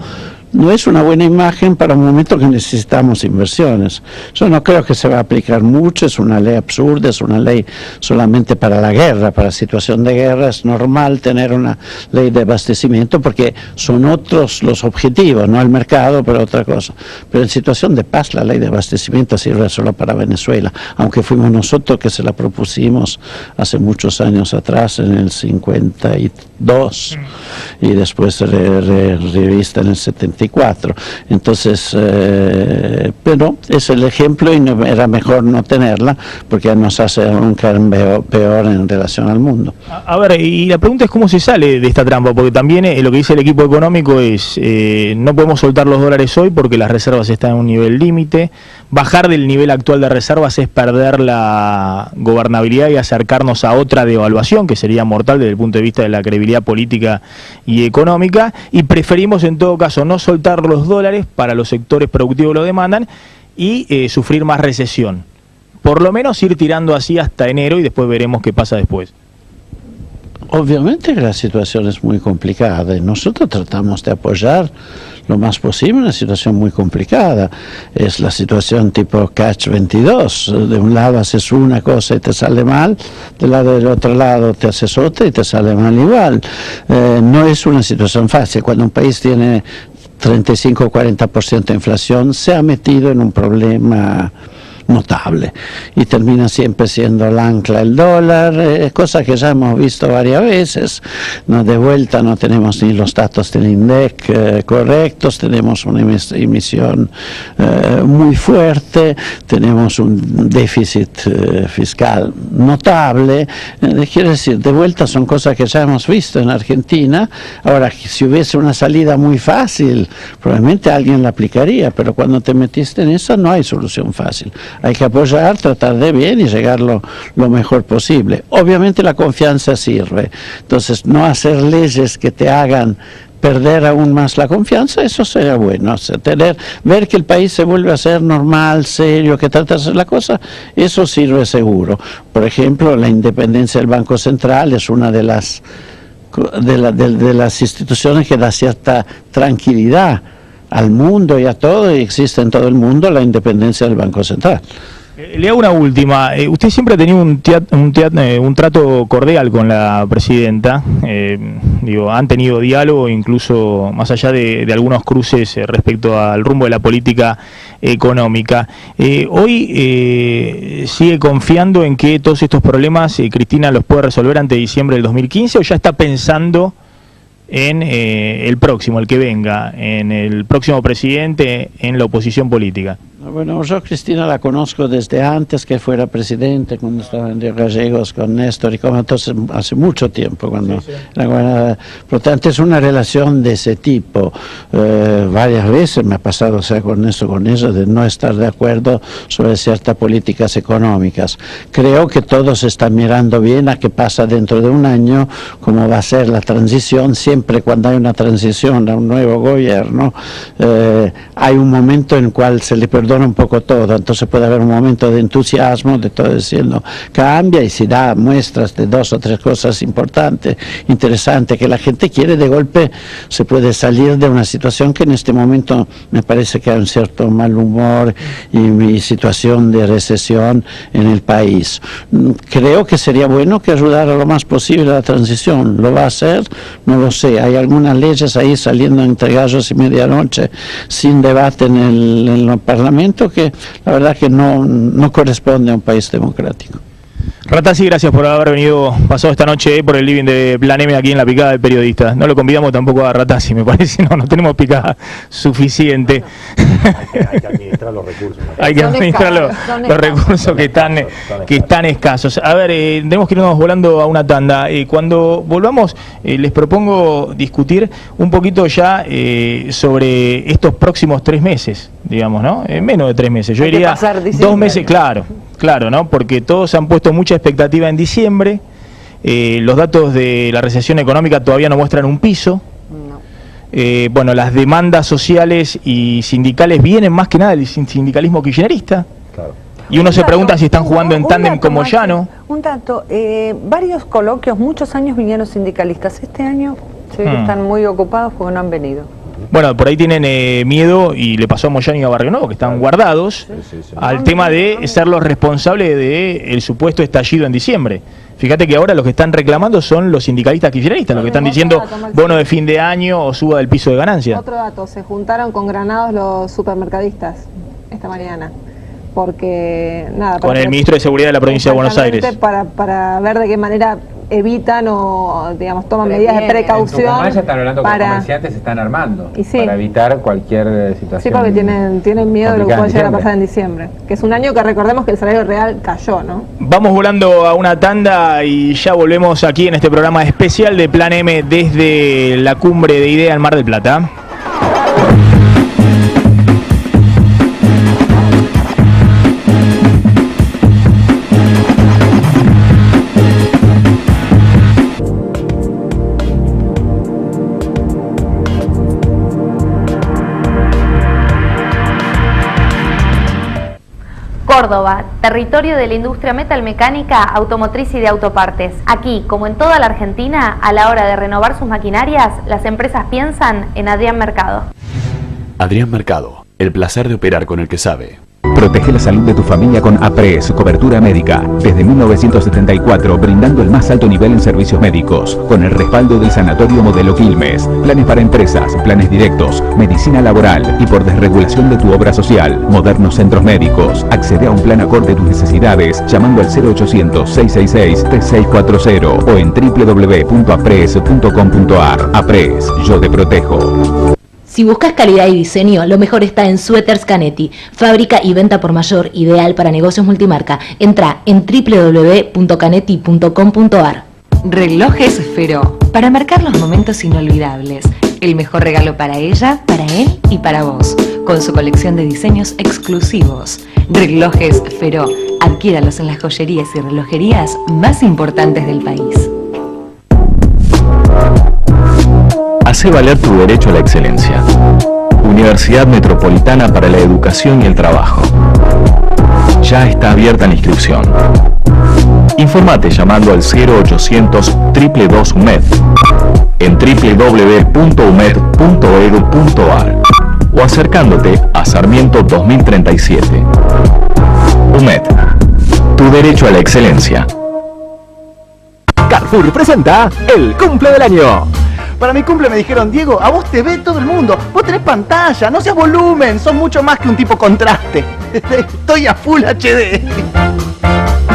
no es una buena imagen para un momento que necesitamos inversiones. Yo no creo que se va a aplicar mucho, es una ley absurda, es una ley solamente para la guerra, para situación de guerra es normal tener una ley de abastecimiento porque son otros los objetivos, no el mercado, pero otra cosa. Pero en situación de paz la ley de abastecimiento sirve solo para Venezuela, aunque fuimos nosotros que se la propusimos hace muchos años atrás, en el 52, y después revista en el 74. Entonces, pero es el ejemplo y era mejor no tenerla porque nos hace un cambio peor en relación al mundo. A ver, y la pregunta es cómo se sale de esta trampa, porque también lo que dice el equipo económico es no podemos soltar los dólares hoy porque las reservas están en un nivel límite. Bajar del nivel actual de reservas es perder la gobernabilidad y acercarnos a otra devaluación que sería mortal desde el punto de vista de la credibilidad política y económica, y preferimos en todo caso no soltar los dólares para los sectores productivos que lo demandan y sufrir más recesión. Por lo menos ir tirando así hasta enero y después veremos qué pasa después. Obviamente que la situación es muy complicada y nosotros tratamos de apoyar lo más posible una situación muy complicada. Es la situación tipo catch 22, de un lado haces una cosa y te sale mal, del otro lado te haces otra y te sale mal igual. No es una situación fácil. Cuando un país tiene 35 o 40% de inflación, se ha metido en un problema notable y termina siempre siendo el ancla el dólar, cosa que ya hemos visto varias veces. De vuelta no tenemos ni los datos del INDEC correctos, tenemos una emisión muy fuerte, tenemos un déficit fiscal notable, quiere decir, de vuelta son cosas que ya hemos visto en Argentina. Ahora, si hubiese una salida muy fácil, probablemente alguien la aplicaría, pero cuando te metiste en eso no hay solución fácil. Hay que apoyar, tratar de bien y llegar lo mejor posible. Obviamente la confianza sirve. Entonces, no hacer leyes que te hagan perder aún más la confianza, eso sería bueno. O sea, ver que el país se vuelve a ser normal, serio, que trata de hacer la cosa, eso sirve seguro. Por ejemplo, la independencia del Banco Central es una de las instituciones que da cierta tranquilidad al mundo y a todo, y existe en todo el mundo la independencia del Banco Central. Le hago una última. Usted siempre ha tenido un trato cordial con la presidenta. Han tenido diálogo, incluso más allá de algunos cruces respecto al rumbo de la política económica. ¿Hoy sigue confiando en que todos estos problemas Cristina los puede resolver antes de diciembre del 2015 o ya está pensando en el próximo, el que venga, en el próximo presidente, en la oposición política? Bueno, yo Cristina la conozco desde antes que fuera presidente, cuando estaba en Río Gallegos con Néstor y como entonces hace mucho tiempo. Por lo tanto, es una relación de ese tipo. Varias veces me ha pasado, sea con Néstor, con ella, de no estar de acuerdo sobre ciertas políticas económicas. Creo que todos están mirando bien a qué pasa dentro de un año, cómo va a ser la transición. Siempre cuando hay una transición a un nuevo gobierno, hay un momento en el cual se le perdona un poco todo, entonces puede haber un momento de entusiasmo, de todo diciendo cambia, y si da muestras de 2 o 3 cosas importantes, interesantes, que la gente quiere, de golpe se puede salir de una situación que en este momento me parece que hay un cierto mal humor y situación de recesión en el país. Creo que sería bueno que ayudara lo más posible a la transición. ¿Lo va a hacer? No lo sé. Hay algunas leyes ahí saliendo entre gallos y medianoche sin debate en el Parlamento, que la verdad que no corresponde a un país democrático. Ratazzi, gracias por haber venido pasado esta noche por el living de Plan M aquí en la Picada del Periodista. No lo convidamos tampoco a Ratazzi, me parece, no tenemos picada suficiente. Hay que administrar los recursos. Hay que administrar los recursos que están escasos. A ver, tenemos que irnos volando a una tanda. Cuando volvamos, les propongo discutir un poquito ya sobre estos próximos 3 meses, digamos, ¿no? Menos de 3 meses. Yo diría 2 meses, claro, ¿no? Porque todos han puesto mucha expectativa en diciembre. Los datos de la recesión económica todavía no muestran un piso. Bueno, las demandas sociales y sindicales vienen más que nada del sindicalismo kirchnerista. Claro. Y uno se pregunta si están jugando en tándem como Llano. Un dato, varios coloquios, muchos años vinieron sindicalistas. Este año se ve que están muy ocupados porque no han venido. Bueno, por ahí tienen miedo, y le pasó a Moyano y a Barrio Nuevo, que están guardados al tema de ser los responsables del supuesto estallido en diciembre. Fíjate que ahora los que están reclamando son los sindicalistas kirchneristas, los que están diciendo bono de fin de año o suba del piso de ganancias. Otro dato, se juntaron con Granados los supermercadistas esta mañana, porque nada, con el ministro de Seguridad de la provincia de Buenos Aires, para ver de qué manera evitan o, digamos, toman medidas de precaución. Ya están hablando con comerciantes, se están armando para evitar cualquier situación. Sí, porque tienen miedo de lo que puede llegar a pasar en diciembre, que es un año que recordemos que el salario real cayó, ¿no? Vamos volando a una tanda y ya volvemos aquí en este programa especial de Plan M desde la cumbre de IDEA en Mar del Plata. Córdoba, territorio de la industria metalmecánica, automotriz y de autopartes. Aquí, como en toda la Argentina, a la hora de renovar sus maquinarias, las empresas piensan en Adrián Mercado. Adrián Mercado, el placer de operar con el que sabe. Protege la salud de tu familia con APRES, cobertura médica. Desde 1974, brindando el más alto nivel en servicios médicos, con el respaldo del Sanatorio Modelo Quilmes. Planes para empresas, planes directos, medicina laboral y por desregulación de tu obra social. Modernos centros médicos. Accede a un plan acorde a tus necesidades llamando al 0800-666-3640 o en www.apres.com.ar. APRES, yo te protejo. Si buscas calidad y diseño, lo mejor está en Suéteres Canetti, fábrica y venta por mayor, ideal para negocios multimarca. Entra en www.canetti.com.ar. Relojes Feró, para marcar los momentos inolvidables. El mejor regalo para ella, para él y para vos, con su colección de diseños exclusivos. Relojes Feró, adquiéralos en las joyerías y relojerías más importantes del país. Hace valer tu derecho a la excelencia. Universidad Metropolitana para la Educación y el Trabajo. Ya está abierta la inscripción. Informate llamando al 0800 222 UMED en www.umed.edu.ar o acercándote a Sarmiento 2037. UMED, tu derecho a la excelencia. Carrefour presenta el cumple del año. Para mi cumple me dijeron, Diego, a vos te ve todo el mundo, vos tenés pantalla, no seas volumen, sos mucho más que un tipo contraste. Estoy a Full HD.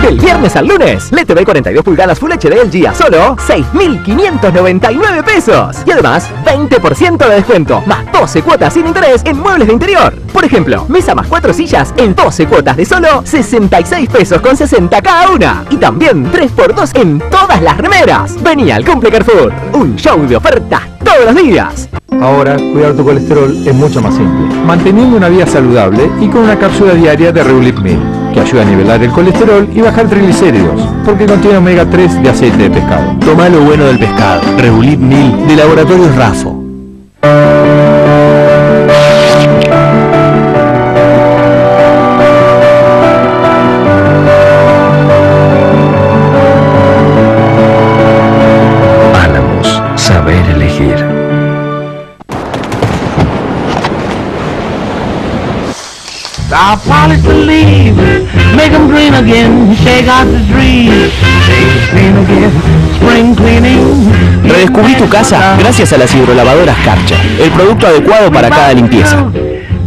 Del viernes al lunes, LED TV 42 pulgadas Full HD LG a solo 6.599 pesos. Y además, 20% de descuento, más 12 cuotas sin interés en muebles de interior. Por ejemplo, mesa más 4 sillas en 12 cuotas de solo 66 pesos con 60 cada una. Y también 3x2 en todas las remeras. Vení al Cumple Carrefour, un show de ofertas todos los días. Ahora, cuidar tu colesterol es mucho más simple, manteniendo una vida saludable y con una cápsula diaria de Reulip 1000, que ayuda a nivelar el colesterol y bajar triglicéridos, porque contiene omega 3 de aceite de pescado. Toma lo bueno del pescado. Reulip 1000 de Laboratorios Rafo. Álamos, saber elegir. Our pilots believe, make them dream again, shake out the dream, shake again, spring cleaning. Redescubrí tu casa gracias a las hidrolavadoras Karcher, el producto adecuado para cada limpieza.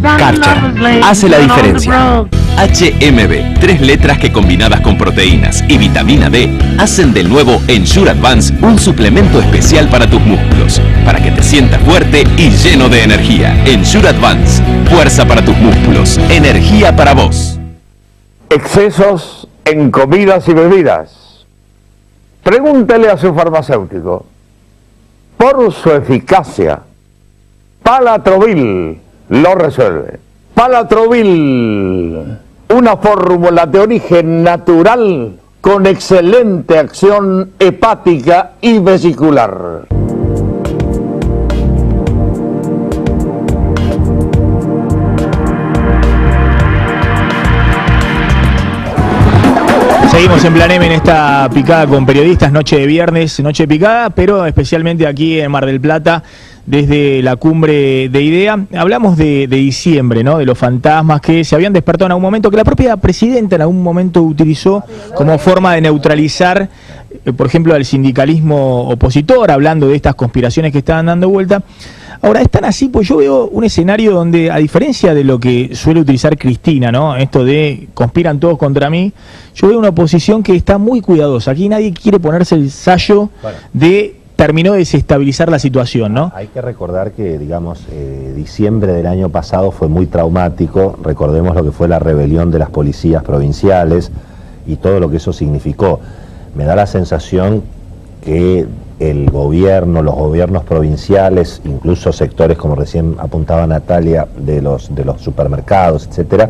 Karcher hace la diferencia. HMB, 3 letras que combinadas con proteínas y vitamina D hacen del nuevo Ensure Advance un suplemento especial para tus músculos, para que te sientas fuerte y lleno de energía. Ensure Advance, fuerza para tus músculos, energía para vos. Excesos en comidas y bebidas. Pregúntele a su farmacéutico. Por su eficacia, Palatrovil lo resuelve. Palatrovil, una fórmula de origen natural con excelente acción hepática y vesicular. Seguimos en Plan M en esta picada con periodistas, noche de viernes, noche de picada, pero especialmente aquí en Mar del Plata, desde la cumbre de IDEA. Hablamos de diciembre, ¿no? De los fantasmas que se habían despertado en algún momento, que la propia presidenta en algún momento utilizó como forma de neutralizar, por ejemplo, al sindicalismo opositor, hablando de estas conspiraciones que estaban dando vuelta. Ahora, es tan así, pues yo veo un escenario donde, a diferencia de lo que suele utilizar Cristina, ¿no? Esto de conspiran todos contra mí, yo veo una oposición que está muy cuidadosa. Aquí nadie quiere ponerse el sayo de terminó de desestabilizar la situación, ¿no? Hay que recordar que, digamos, diciembre del año pasado fue muy traumático. Recordemos lo que fue la rebelión de las policías provinciales y todo lo que eso significó. Me da la sensación que el gobierno, los gobiernos provinciales, incluso sectores como recién apuntaba Natalia, de los supermercados, etcétera,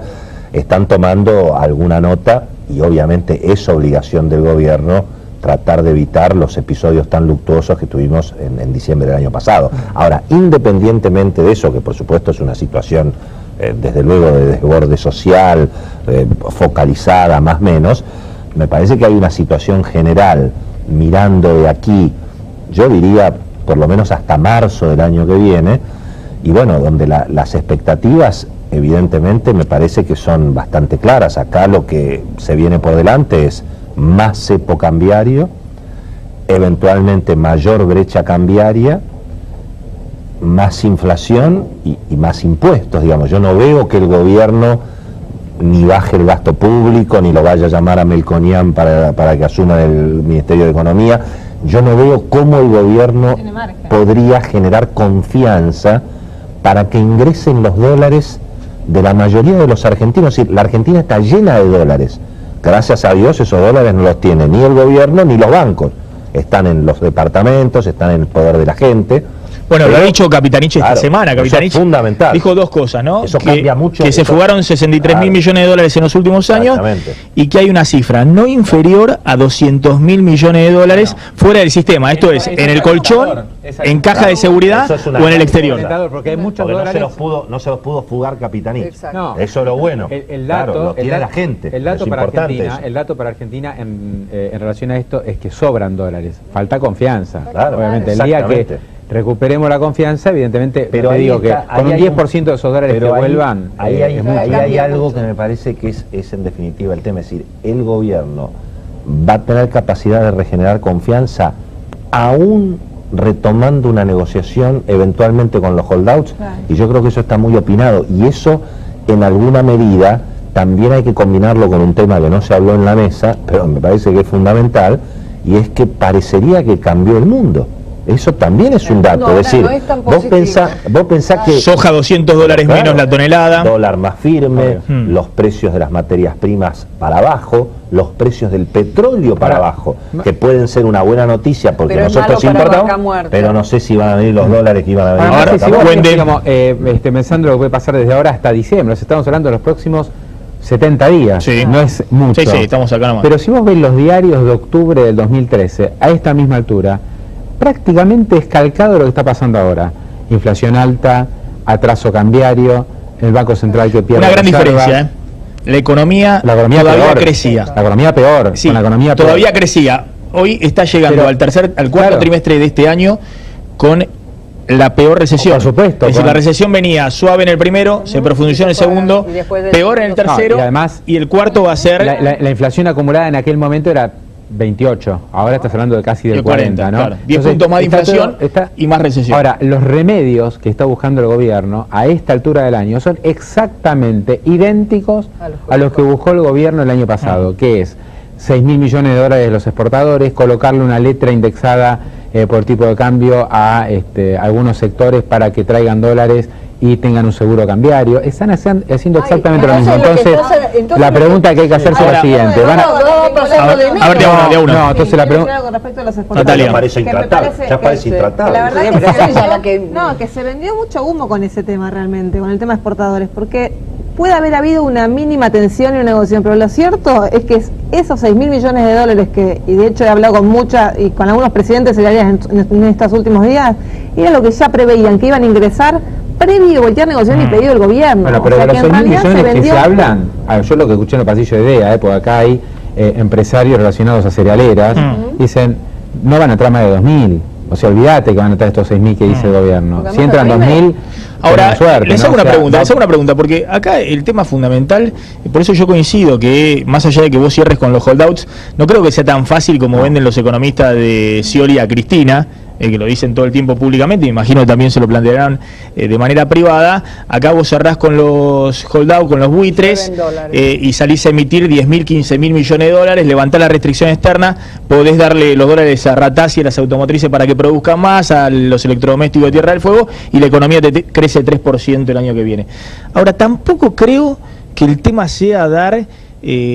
están tomando alguna nota y obviamente es obligación del gobierno tratar de evitar los episodios tan luctuosos que tuvimos en diciembre del año pasado. Ahora, independientemente de eso, que por supuesto es una situación desde luego de desborde social, focalizada más o menos, me parece que hay una situación general, mirando de aquí, yo diría por lo menos hasta marzo del año que viene, y bueno, donde las expectativas evidentemente me parece que son bastante claras. Acá lo que se viene por delante es más cepo cambiario, eventualmente mayor brecha cambiaria, más inflación y más impuestos, digamos. Yo no veo que el gobierno ni baje el gasto público, ni lo vaya a llamar a Melconian para que asuma el Ministerio de Economía. Yo no veo cómo el gobierno podría generar confianza para que ingresen los dólares de la mayoría de los argentinos. Es decir, la Argentina está llena de dólares. Gracias a Dios esos dólares no los tiene ni el gobierno ni los bancos. Están en los departamentos, están en el poder de la gente. Bueno, lo ha dicho Capitanich esta semana. Capitanich es fundamental. Dijo dos cosas, ¿no? Eso cambia mucho. Que se fugaron 63.000 millones de dólares en los últimos años y que hay una cifra no inferior a 200.000 millones de dólares fuera del sistema. Esto es, en el colchón, en caja de seguridad o en el exterior. Porque hay muchos dólares. No se los pudo fugar Capitanich. No. Eso es lo bueno. El dato, claro, lo tiene la gente. El dato, para Argentina, el dato para Argentina en relación a esto es que sobran dólares. Falta confianza. Claro, obviamente. El día que recuperemos la confianza, evidentemente, pero te digo está, que con un 10% de esos dólares que vuelvan, ahí hay algo que me parece que es en definitiva el tema, es decir, el gobierno va a tener capacidad de regenerar confianza aún retomando una negociación eventualmente con los holdouts, y yo creo que eso está muy opinado, y eso en alguna medida también hay que combinarlo con un tema que no se habló en la mesa, pero me parece que es fundamental, y es que parecería que cambió el mundo. Eso también es un dato, es decir, vos pensás que soja $200 menos la tonelada, dólar más firme, los precios de las materias primas para abajo, los precios del petróleo para abajo, que pueden ser una buena noticia porque pero nosotros importamos, pero no sé si van a venir los dólares que iban a venir. Ahora, si vos digamos, pensando lo que puede pasar desde ahora hasta diciembre, estamos hablando de los próximos 70 días, no es mucho. Sí, estamos acá nomás. Pero si vos ves los diarios de octubre del 2013, a esta misma altura, prácticamente es calcado lo que está pasando ahora. Inflación alta, atraso cambiario, el Banco Central que pierde. Una gran diferencia, ¿eh? La economía todavía peor, crecía. La economía peor. Sí, con la economía todavía peor. crecía. Hoy está llegando al cuarto trimestre de este año con la peor recesión. Por supuesto. Es decir, la recesión venía suave en el primero, se profundizó en el segundo, peor en el tercero, y además, y el cuarto va a ser... La inflación acumulada en aquel momento era 28, ahora estás hablando de casi del 40, ¿no? Claro. 10 puntos más de inflación y más recesión. Ahora, los remedios que está buscando el gobierno a esta altura del año son exactamente idénticos a los que buscó el gobierno el año pasado, que es 6.000 millones de dólares de los exportadores, colocarle una letra indexada por tipo de cambio a algunos sectores para que traigan dólares y tengan un seguro cambiario. Están haciendo exactamente lo mismo. Entonces, la pregunta que hay que hacerse es la siguiente. No, entonces la pregunta... Con respecto a los exportadores, ya parece intratable. La verdad que se vendió mucho humo con ese tema realmente, con el tema exportadores, porque puede haber habido una mínima tensión y una negociación, pero lo cierto es que esos 6.000 millones de dólares que, y de hecho he hablado con muchas y con algunos presidentes en estos últimos días, era lo que ya preveían, que iban a ingresar previo cualquier negociación y pedido del gobierno. Bueno, pero de los 6.000 millones que se hablan, yo lo que escuché en el pasillo de IDEA, porque acá hay empresarios relacionados a cerealeras, dicen, no van a entrar más de 2.000, o sea, olvídate que van a entrar estos 6.000 que dice el gobierno. Si entran 2.000, ahora, suerte, les hago una pregunta, porque acá el tema fundamental, por eso yo coincido que más allá de que vos cierres con los holdouts, no creo que sea tan fácil como venden los economistas de Scioli a Cristina, que lo dicen todo el tiempo públicamente, me imagino que también se lo plantearán de manera privada. Acá vos cerrás con los holdouts, con los buitres, y salís a emitir 10.000, 15.000 millones de dólares, levantás la restricción externa, podés darle los dólares a Ratazzi y a las automotrices para que produzcan más, a los electrodomésticos de Tierra del Fuego, y la economía te crece 3% el año que viene. Ahora, tampoco creo que el tema sea dar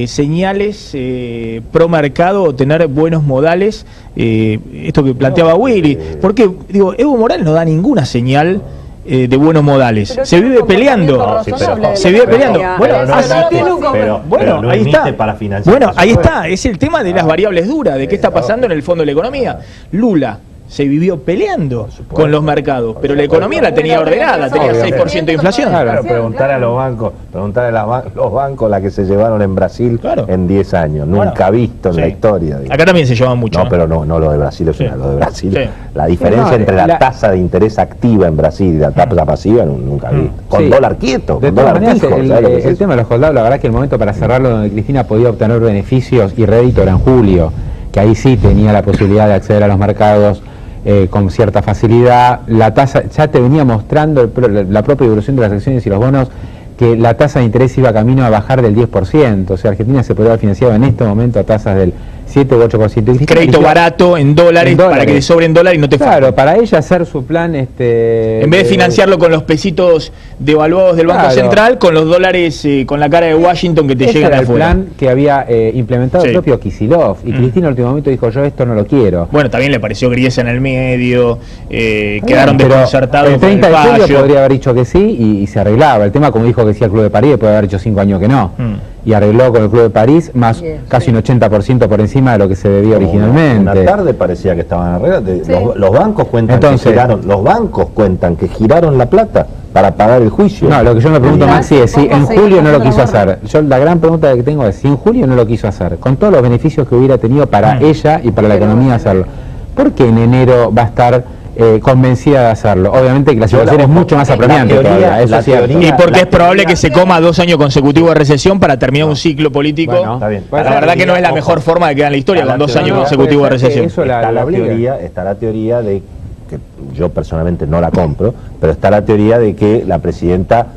señales pro mercado o tener buenos modales, esto que planteaba Willy, porque digo, Evo Morales no da ninguna señal de buenos modales, se vive peleando, se vive peleando. Bueno, ahí está. Bueno, ahí está, es el tema de las variables duras, de qué está pasando en el fondo de la economía. Lula se vivió peleando con los mercados, pero la economía la tenía ordenada, tenía 6% de inflación. Claro, preguntar a los bancos, los bancos la que se llevaron en Brasil en 10 años, nunca visto en la historia. Acá también se llevan mucho. No, pero no lo de Brasil es lo de Brasil. La diferencia entre la tasa de interés activa en Brasil y la tasa pasiva nunca vi. Con dólar quieto, con dólar fijo. El tema de los hold-up, la verdad es que el momento para cerrarlo donde Cristina podía obtener beneficios y rédito era en julio, que ahí sí tenía la posibilidad de acceder a los mercados con cierta facilidad. La tasa, ya te venía mostrando la propia evolución de las acciones y los bonos, que la tasa de interés iba camino a bajar del 10%, o sea, Argentina se podría haber financiado en este momento a tasas del 7 u 8%. Crédito barato en dólares para que te sobren dólares y no te falte. Claro, para ella hacer su plan... en vez de financiarlo con los pesitos devaluados del Banco Central, con los dólares con la cara de Washington que te llegan era afuera. el plan que había implementado el propio Kicillof, y Cristina en el último momento dijo, yo esto no lo quiero. Bueno, también le pareció Griesa en el medio, quedaron desconcertados. El 30 de julio podría haber dicho que sí y se arreglaba. El tema, como dijo que sí el Club de París, puede haber hecho 5 años que no. Y arregló con el Club de París más casi un 80% por encima de lo que se debía originalmente. Una tarde parecía que estaban arreglados. Los bancos cuentan que giraron la plata para pagar el juicio. No, lo que yo me pregunto, Maxi, es si en julio no lo quiso hacer. Yo la gran pregunta que tengo es si en julio no lo quiso hacer, con todos los beneficios que hubiera tenido para ella y para la economía hacerlo. ¿Por qué en enero va a estar convencida de hacerlo? Obviamente que la situación es mucho más apremiante todavía, eso es cierto. Y porque es probable que se coma 2 años consecutivos de recesión para terminar un ciclo político. La verdad que no es la mejor forma de quedar en la historia con 2 años consecutivos de recesión. Está la teoría de que yo personalmente no la compro, pero está la teoría de que la presidenta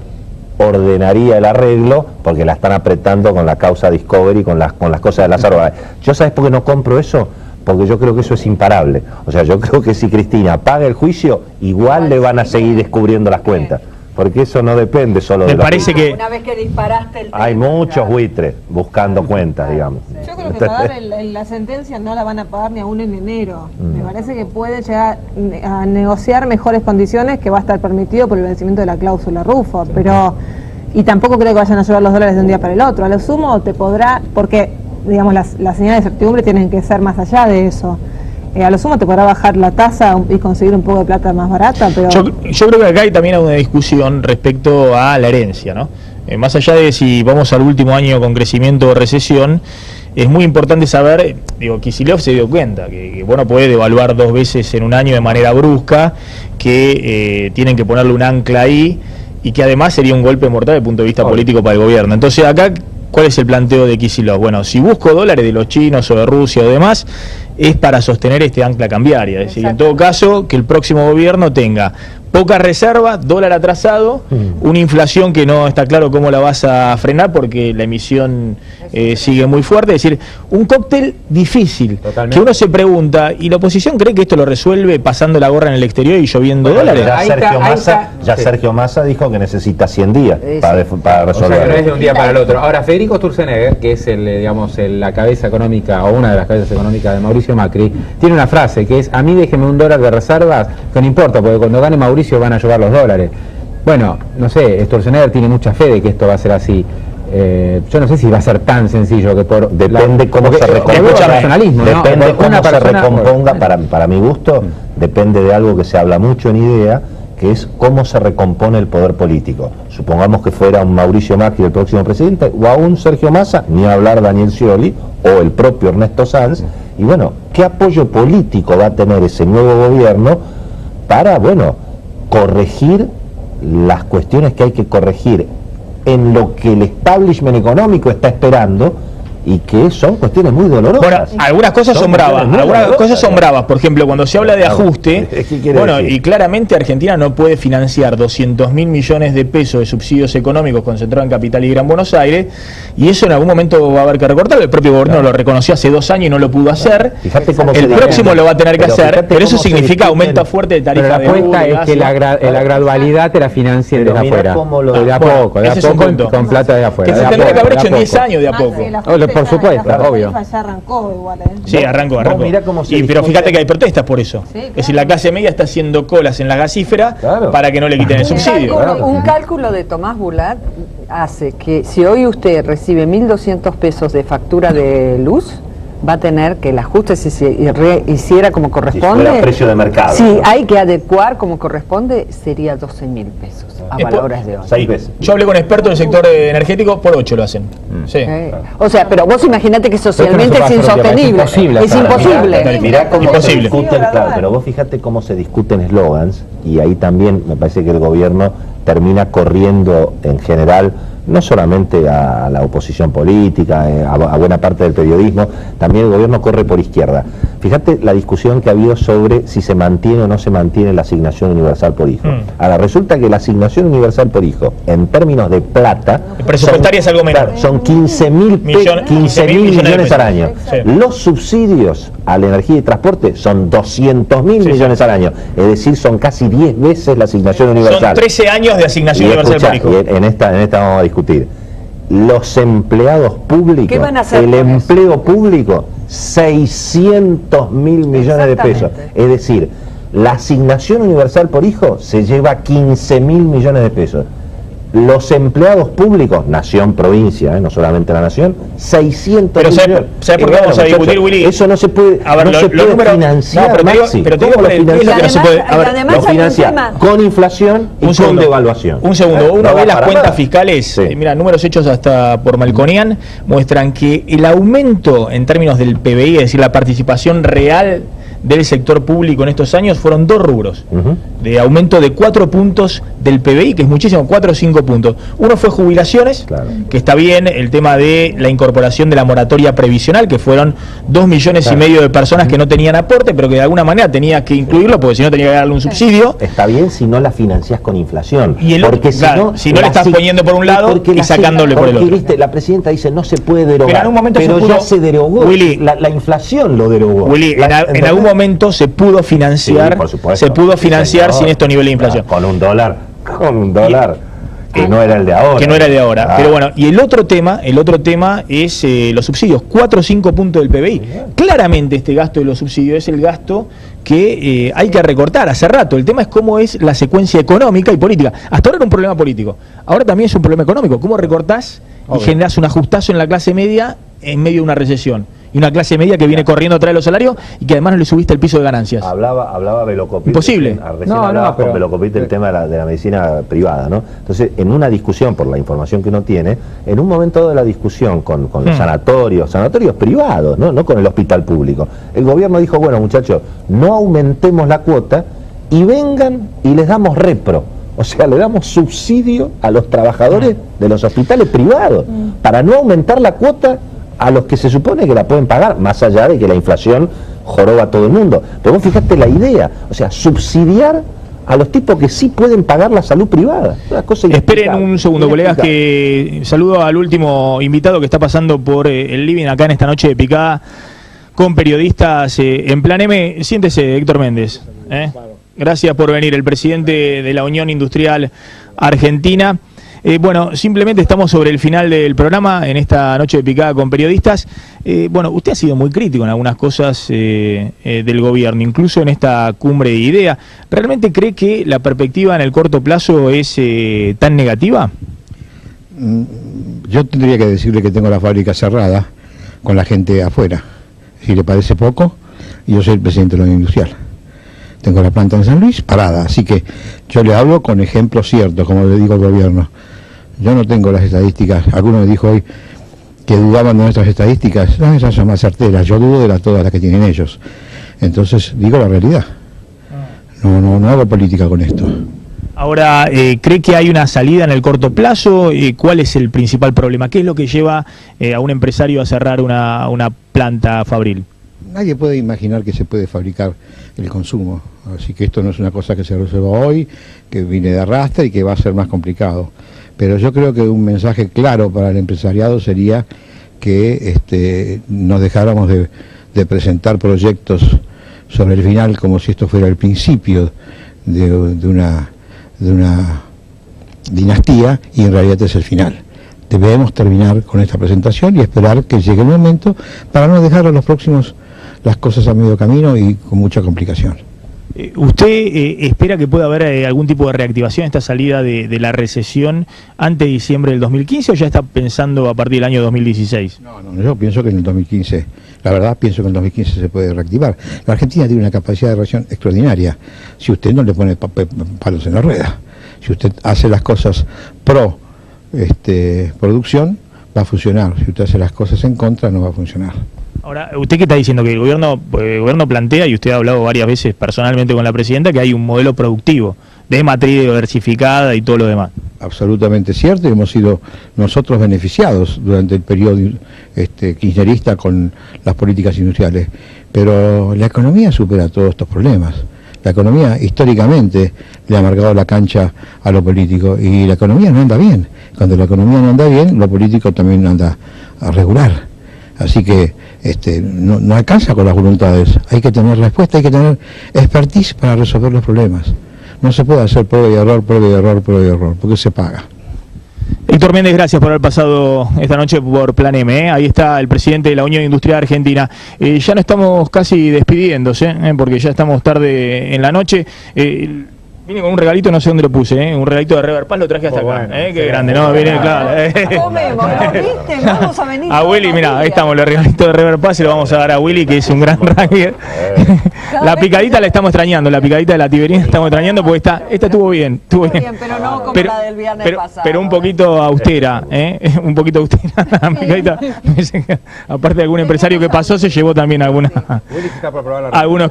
ordenaría el arreglo porque la están apretando con la causa Discovery, con las cosas de Lázaro Báez. ¿Yo sabes por qué no compro eso? Porque yo creo que eso es imparable. O sea, yo creo que si Cristina paga el juicio, igual le van a seguir descubriendo las cuentas. Porque eso no depende solo de... Me parece que... Una vez que disparaste el... Hay muchos buitres buscando cuentas, digamos. Yo creo que pagar la sentencia no la van a pagar ni aún en enero. Me parece que puede llegar a negociar mejores condiciones, que va a estar permitido por el vencimiento de la cláusula Rufo, pero... Y tampoco creo que vayan a llevar los dólares de un día para el otro. A lo sumo te podrá... Porque, digamos, las señales de certidumbre tienen que ser más allá de eso. A lo sumo te podrá bajar la tasa y conseguir un poco de plata más barata, pero... Yo creo que acá hay también una discusión respecto a la herencia, ¿no? Más allá de si vamos al último año con crecimiento o recesión, es muy importante saber, Kicillof se dio cuenta que bueno, puede devaluar 2 veces en un año de manera brusca, que tienen que ponerle un ancla ahí, y que además sería un golpe mortal desde el punto de vista político para el gobierno. Entonces acá, ¿cuál es el planteo de Kicillof? Bueno, si busco dólares de los chinos o de Rusia o demás, es para sostener este ancla cambiaria. Es decir, en todo caso, que el próximo gobierno tenga poca reserva, dólar atrasado, una inflación que no está claro cómo la vas a frenar porque la emisión sigue muy fuerte. Es decir, un cóctel difícil. Totalmente. Que uno se pregunta, ¿y la oposición cree que esto lo resuelve pasando la gorra en el exterior y lloviendo dólares? Sergio Massa dijo que necesita 100 días para resolver. O sea, que no es de un día para el otro. Ahora, Federico Sturzenegger, que es la cabeza económica o una de las cabezas económicas de Mauricio Macri, tiene una frase que es: a mí déjeme un dólar de reservas, que no importa, porque cuando gane Mauricio van a llevar los dólares. Bueno, no sé, Sturzenegger tiene mucha fe de que esto va a ser así. Yo no sé si va a ser tan sencillo que por... Depende cómo se recomponga. Depende cómo se recomponga, para mi gusto, depende de algo que se habla mucho en IDEA, que es cómo se recompone el poder político. Supongamos que fuera un Mauricio Macri el próximo presidente, o a un Sergio Massa, ni hablar Daniel Scioli, o el propio Ernesto Sanz, y bueno, ¿qué apoyo político va a tener ese nuevo gobierno para, bueno, corregir las cuestiones que hay que corregir en lo que el establishment económico está esperando, y que son cuestiones muy dolorosas? Bueno, algunas cosas son bravas, por ejemplo, cuando se habla de ajuste, bueno, y claramente Argentina no puede financiar 200.000 millones de pesos de subsidios económicos concentrados en Capital y Gran Buenos Aires, y eso en algún momento va a haber que recortarlo. El propio gobierno lo reconoció hace 2 años y no lo pudo hacer. El próximo lo va a tener que hacer, pero eso significa aumento fuerte de tarifa de luz. La apuesta es que la gradualidad te la financien desde afuera, de a poco, con plata de afuera. Que se tendría que haber hecho en 10 años de a poco. Por supuesto, obvio. Ya arrancó igual, Sí, arrancó. Pero fíjate que hay protestas por eso. Es decir, la clase media está haciendo colas en la gasífera para que no le quiten el subsidio. Un cálculo de Tomás Bulat hace que si hoy usted recibe 1.200 pesos de factura de luz, va a tener que el ajuste, si se hiciera como corresponde, si fuera precio de mercado, si hay que adecuar como corresponde, sería 12.000 pesos a valores de hoy. 6 veces. Yo hablé con expertos del sector energético, por 8 lo hacen. Sí. O sea, pero vos imaginate que socialmente es insostenible. Es imposible. Mirá cómo se discuten, claro, pero vos fíjate cómo se discuten eslogans, y ahí también me parece que el gobierno termina corriendo en general, no solamente a la oposición política, a buena parte del periodismo, también el gobierno corre por izquierda. Fíjate la discusión que ha habido sobre si se mantiene o no se mantiene la asignación universal por hijo. Ahora, resulta que la asignación universal por hijo, en términos de plata, presupuestaria es algo menor. Claro, son 15.000 millones al año. Sí. Los subsidios a la energía y transporte son 200.000 millones al año. Es decir, son casi 10 veces la asignación universal. Son 13 años de asignación universal por hijo. En esta vamos a discutir. Los empleados públicos, ¿qué van a hacer el empleo público, 600.000 millones de pesos. Es decir, la asignación universal por hijo se lleva 15.000 millones de pesos. Los empleados públicos, nación, provincia, no solamente la nación, 600 millones. ¿Sabes por qué vamos a discutir, Willy? Eso no se puede, financiar, Maxi. ¿Cómo lo financia? Con inflación y con devaluación. Un segundo, uno ve las cuentas fiscales, mira, números hechos hasta por Malconian, muestran que el aumento en términos del PBI, es decir, la participación real del sector público en estos años, fueron 2 rubros de aumento de 4 puntos del PBI, que es muchísimo, 4 o 5 puntos. Uno fue jubilaciones, que está bien, el tema de la incorporación de la moratoria previsional, que fueron 2,5 millones de personas que no tenían aporte, pero que de alguna manera tenía que incluirlo, porque si no tenía que darle un subsidio. Está bien si no la financiás con inflación, y porque si no le estás poniendo por un lado y sacándole por el otro. Viste, la presidenta dice no se puede derogar, pero en un momento ya se derogó, Willy, la inflación lo derogó. Willy, en algún momento se pudo financiar, sin estos niveles de inflación. Con un dólar, que no era el de ahora. Pero bueno, y el otro tema es los subsidios, 4 o 5 puntos del PBI. Claramente este gasto de los subsidios es el gasto que hay que recortar hace rato. El tema es cómo es la secuencia económica y política. Hasta ahora era un problema político, ahora también es un problema económico. ¿Cómo recortás y generás un ajustazo en la clase media en medio de una recesión? Y una clase media que viene corriendo atrás de los salarios y que además no le subiste el piso de ganancias. Hablaba Velocopit. Imposible. Recién hablaba con Velocopit del tema de la medicina privada, ¿no? Entonces, en una discusión, por la información que uno tiene, en un momento de la discusión con los sanatorios privados, no con el hospital público, el gobierno dijo, bueno muchachos, no aumentemos la cuota y vengan y les damos repro. O sea, le damos subsidio a los trabajadores de los hospitales privados para no aumentar la cuota a los que se supone que la pueden pagar, más allá de que la inflación joroba a todo el mundo. Pero vos fijate la idea, o sea, subsidiar a los tipos que sí pueden pagar la salud privada. Una cosa esperen un segundo, colegas, que saludo al último invitado que está pasando por el living acá en esta noche de picada con periodistas en Plan M. Siéntese, Héctor Méndez. Gracias por venir, el presidente de la Unión Industrial Argentina. Bueno, simplemente estamos sobre el final del programa en esta noche de picada con periodistas. Bueno, usted ha sido muy crítico en algunas cosas del gobierno, incluso en esta cumbre de IDEA. ¿Realmente cree que la perspectiva en el corto plazo es tan negativa? Yo tendría que decirle que tengo la fábrica cerrada con la gente afuera. Si le parece poco, yo soy el presidente de la Unión Industrial. Tengo la planta en San Luis parada, así que yo le hablo con ejemplos ciertos, como le digo al gobierno. Yo no tengo las estadísticas. Alguno me dijo hoy que dudaban de nuestras estadísticas. No, esas son más certeras. Yo dudo de todas las que tienen ellos. Entonces, digo la realidad. No hago política con esto. Ahora, ¿cree que hay una salida en el corto plazo? ¿Cuál es el principal problema? ¿Qué es lo que lleva a un empresario a cerrar una planta fabril? Nadie puede imaginar que se puede fabricar el consumo. Así que esto no es una cosa que se resuelva hoy, que viene de arrastre y que va a ser más complicado. Pero yo creo que un mensaje claro para el empresariado sería que nos dejáramos de presentar proyectos sobre el final como si esto fuera el principio de una dinastía, y en realidad es el final. Debemos terminar con esta presentación y esperar que llegue el momento para no dejar a los próximos las cosas a medio camino y con mucha complicación. ¿Usted espera que pueda haber algún tipo de reactivación en esta salida de la recesión antes de diciembre del 2015 o ya está pensando a partir del año 2016? No, yo pienso que en el 2015, la verdad pienso que en el 2015 se puede reactivar. La Argentina tiene una capacidad de reacción extraordinaria si usted no le pone palos en la rueda. Si usted hace las cosas pro producción, va a funcionar. Si usted hace las cosas en contra, no va a funcionar. Ahora, ¿usted qué está diciendo? Que el gobierno plantea, y usted ha hablado varias veces personalmente con la presidenta, que hay un modelo productivo de matriz diversificada y todo lo demás. Absolutamente cierto, y hemos sido nosotros beneficiados durante el periodo kirchnerista con las políticas industriales. Pero la economía supera todos estos problemas. La economía históricamente le ha marcado la cancha a lo político y la economía no anda bien. Cuando la economía no anda bien, lo político también anda a regular. Así que no alcanza con las voluntades. Hay que tener respuesta, hay que tener expertise para resolver los problemas. No se puede hacer prueba y error, porque se paga. Héctor Méndez, gracias por haber pasado esta noche por Plan M. Ahí está el presidente de la Unión Industrial Argentina. Ya no estamos casi despidiéndose, porque ya estamos tarde en la noche. Vine con un regalito, no sé dónde lo puse, un regalito de Rever Paz, lo traje hasta acá. Bueno, qué grande, ¿no? Viene, claro. Comemos, ¿lo viste? Vamos a venir. A Willy, mira, ahí estamos, el regalito de Rever Paz, se lo vamos a dar a Willy, que es un gran rugby. La picadita la estamos extrañando, la picadita de la Tiberina estamos extrañando, porque esta estuvo bien. Estuvo bien, pero no como la del viernes pasado. Pero un poquito austera, un poquito austera la picadita. Aparte de algún empresario que pasó, se llevó también algunos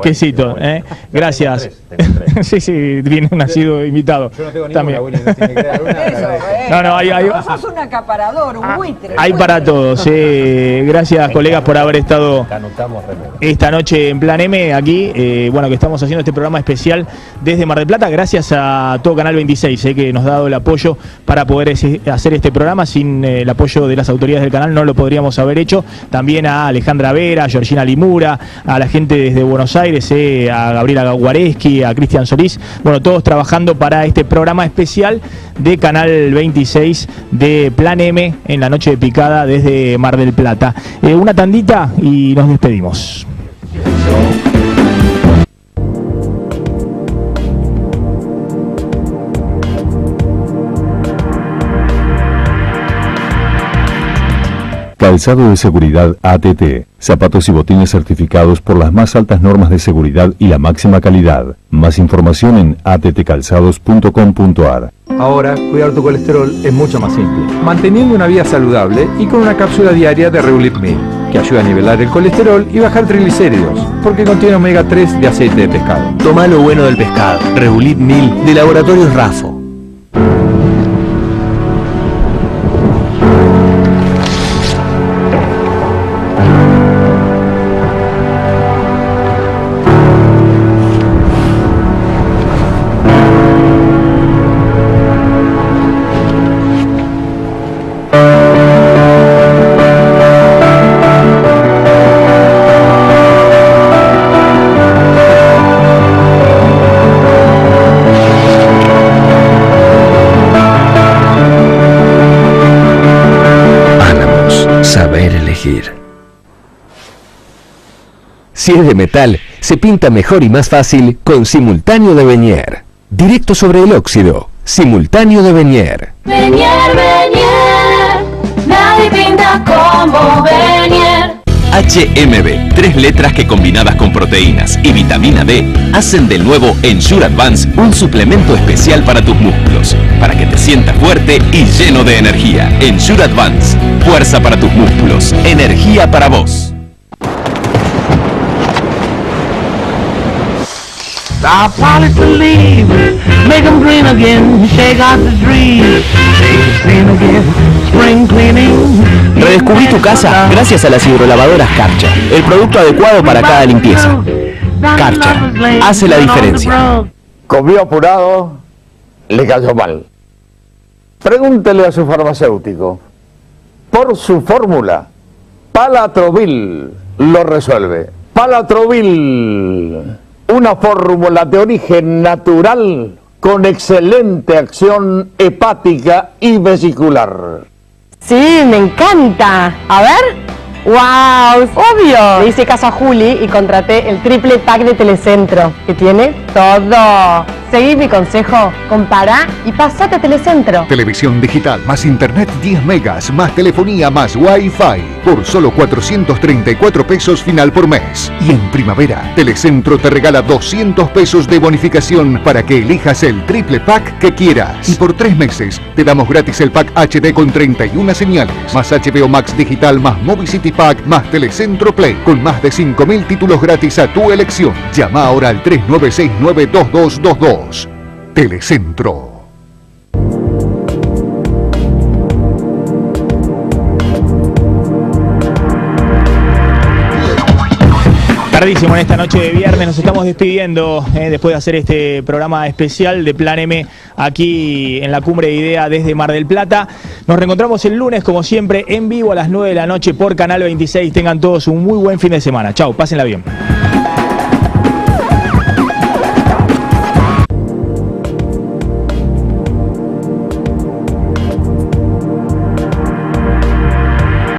quesitos. Gracias. Sí, viene un nacido invitado. Yo no tengo también. Willy, no tiene que dar una. No, sos un acaparador, un buitre. Hay para todos. Gracias, colegas, por haber estado esta noche en Plan M aquí. Bueno, que estamos haciendo este programa especial desde Mar del Plata. Gracias a todo Canal 26, que nos ha dado el apoyo para poder hacer este programa. Sin el apoyo de las autoridades del canal no lo podríamos haber hecho. También a Alejandra Vera, a Georgina Limura, a la gente desde Buenos Aires, a Gabriela Guareschi, a Cristian Solís. Bueno, todos trabajando para este programa especial de Canal 26 de Plan M en la noche de picada desde Mar del Plata. Una tandita y nos despedimos. Calzado de seguridad ATT. Zapatos y botines certificados por las más altas normas de seguridad y la máxima calidad. Más información en attcalzados.com.ar. Ahora, cuidar tu colesterol es mucho más simple. Manteniendo una vida saludable y con una cápsula diaria de Reulip 1000, que ayuda a nivelar el colesterol y bajar triglicéridos, porque contiene omega 3 de aceite de pescado. Toma lo bueno del pescado. Reulip 1000 de Laboratorios Rafo. Si es de metal, se pinta mejor y más fácil con Simultáneo de Beñer. Directo sobre el óxido. Simultáneo de Beñer. Beñer, nadie pinta como Beñer. HMB, 3 letras que combinadas con proteínas y vitamina D hacen del nuevo Ensure Advance un suplemento especial para tus músculos, para que te sientas fuerte y lleno de energía. Ensure Advance, fuerza para tus músculos, energía para vos. Stop while it's believe, make them green again, shake out the trees, clean again, spring cleaning. Redescubrí tu casa gracias a las hidrolavadoras Karcher, el producto adecuado para cada limpieza. Karcher hace la diferencia. Comió apurado, le cayó mal. Pregúntele a su farmacéutico. Por su fórmula, Palatrovil lo resuelve. Palatrovil. Una fórmula de origen natural con excelente acción hepática y vesicular. Sí, me encanta. A ver. ¡Wow! ¡Obvio! Le hice caso a Juli y contraté el triple pack de Telecentro, que tiene todo. Seguí mi consejo, compará y pasate a Telecentro. Televisión digital, más internet 10 megas, más telefonía, más wifi. Por solo 434 pesos final por mes. Y en primavera, Telecentro te regala 200 pesos de bonificación para que elijas el triple pack que quieras. Y por 3 meses, te damos gratis el pack HD con 31 señales, más HBO Max digital, más Movie City Pack, más Telecentro Play, con más de 5.000 títulos gratis a tu elección. Llama ahora al 3969-2222. Telecentro. Tardísimo en esta noche de viernes, nos estamos despidiendo después de hacer este programa especial de Plan M aquí en la Cumbre de Idea desde Mar del Plata. Nos reencontramos el lunes, como siempre, en vivo a las 9 de la noche por Canal 26. Tengan todos un muy buen fin de semana. Chau, pásenla bien.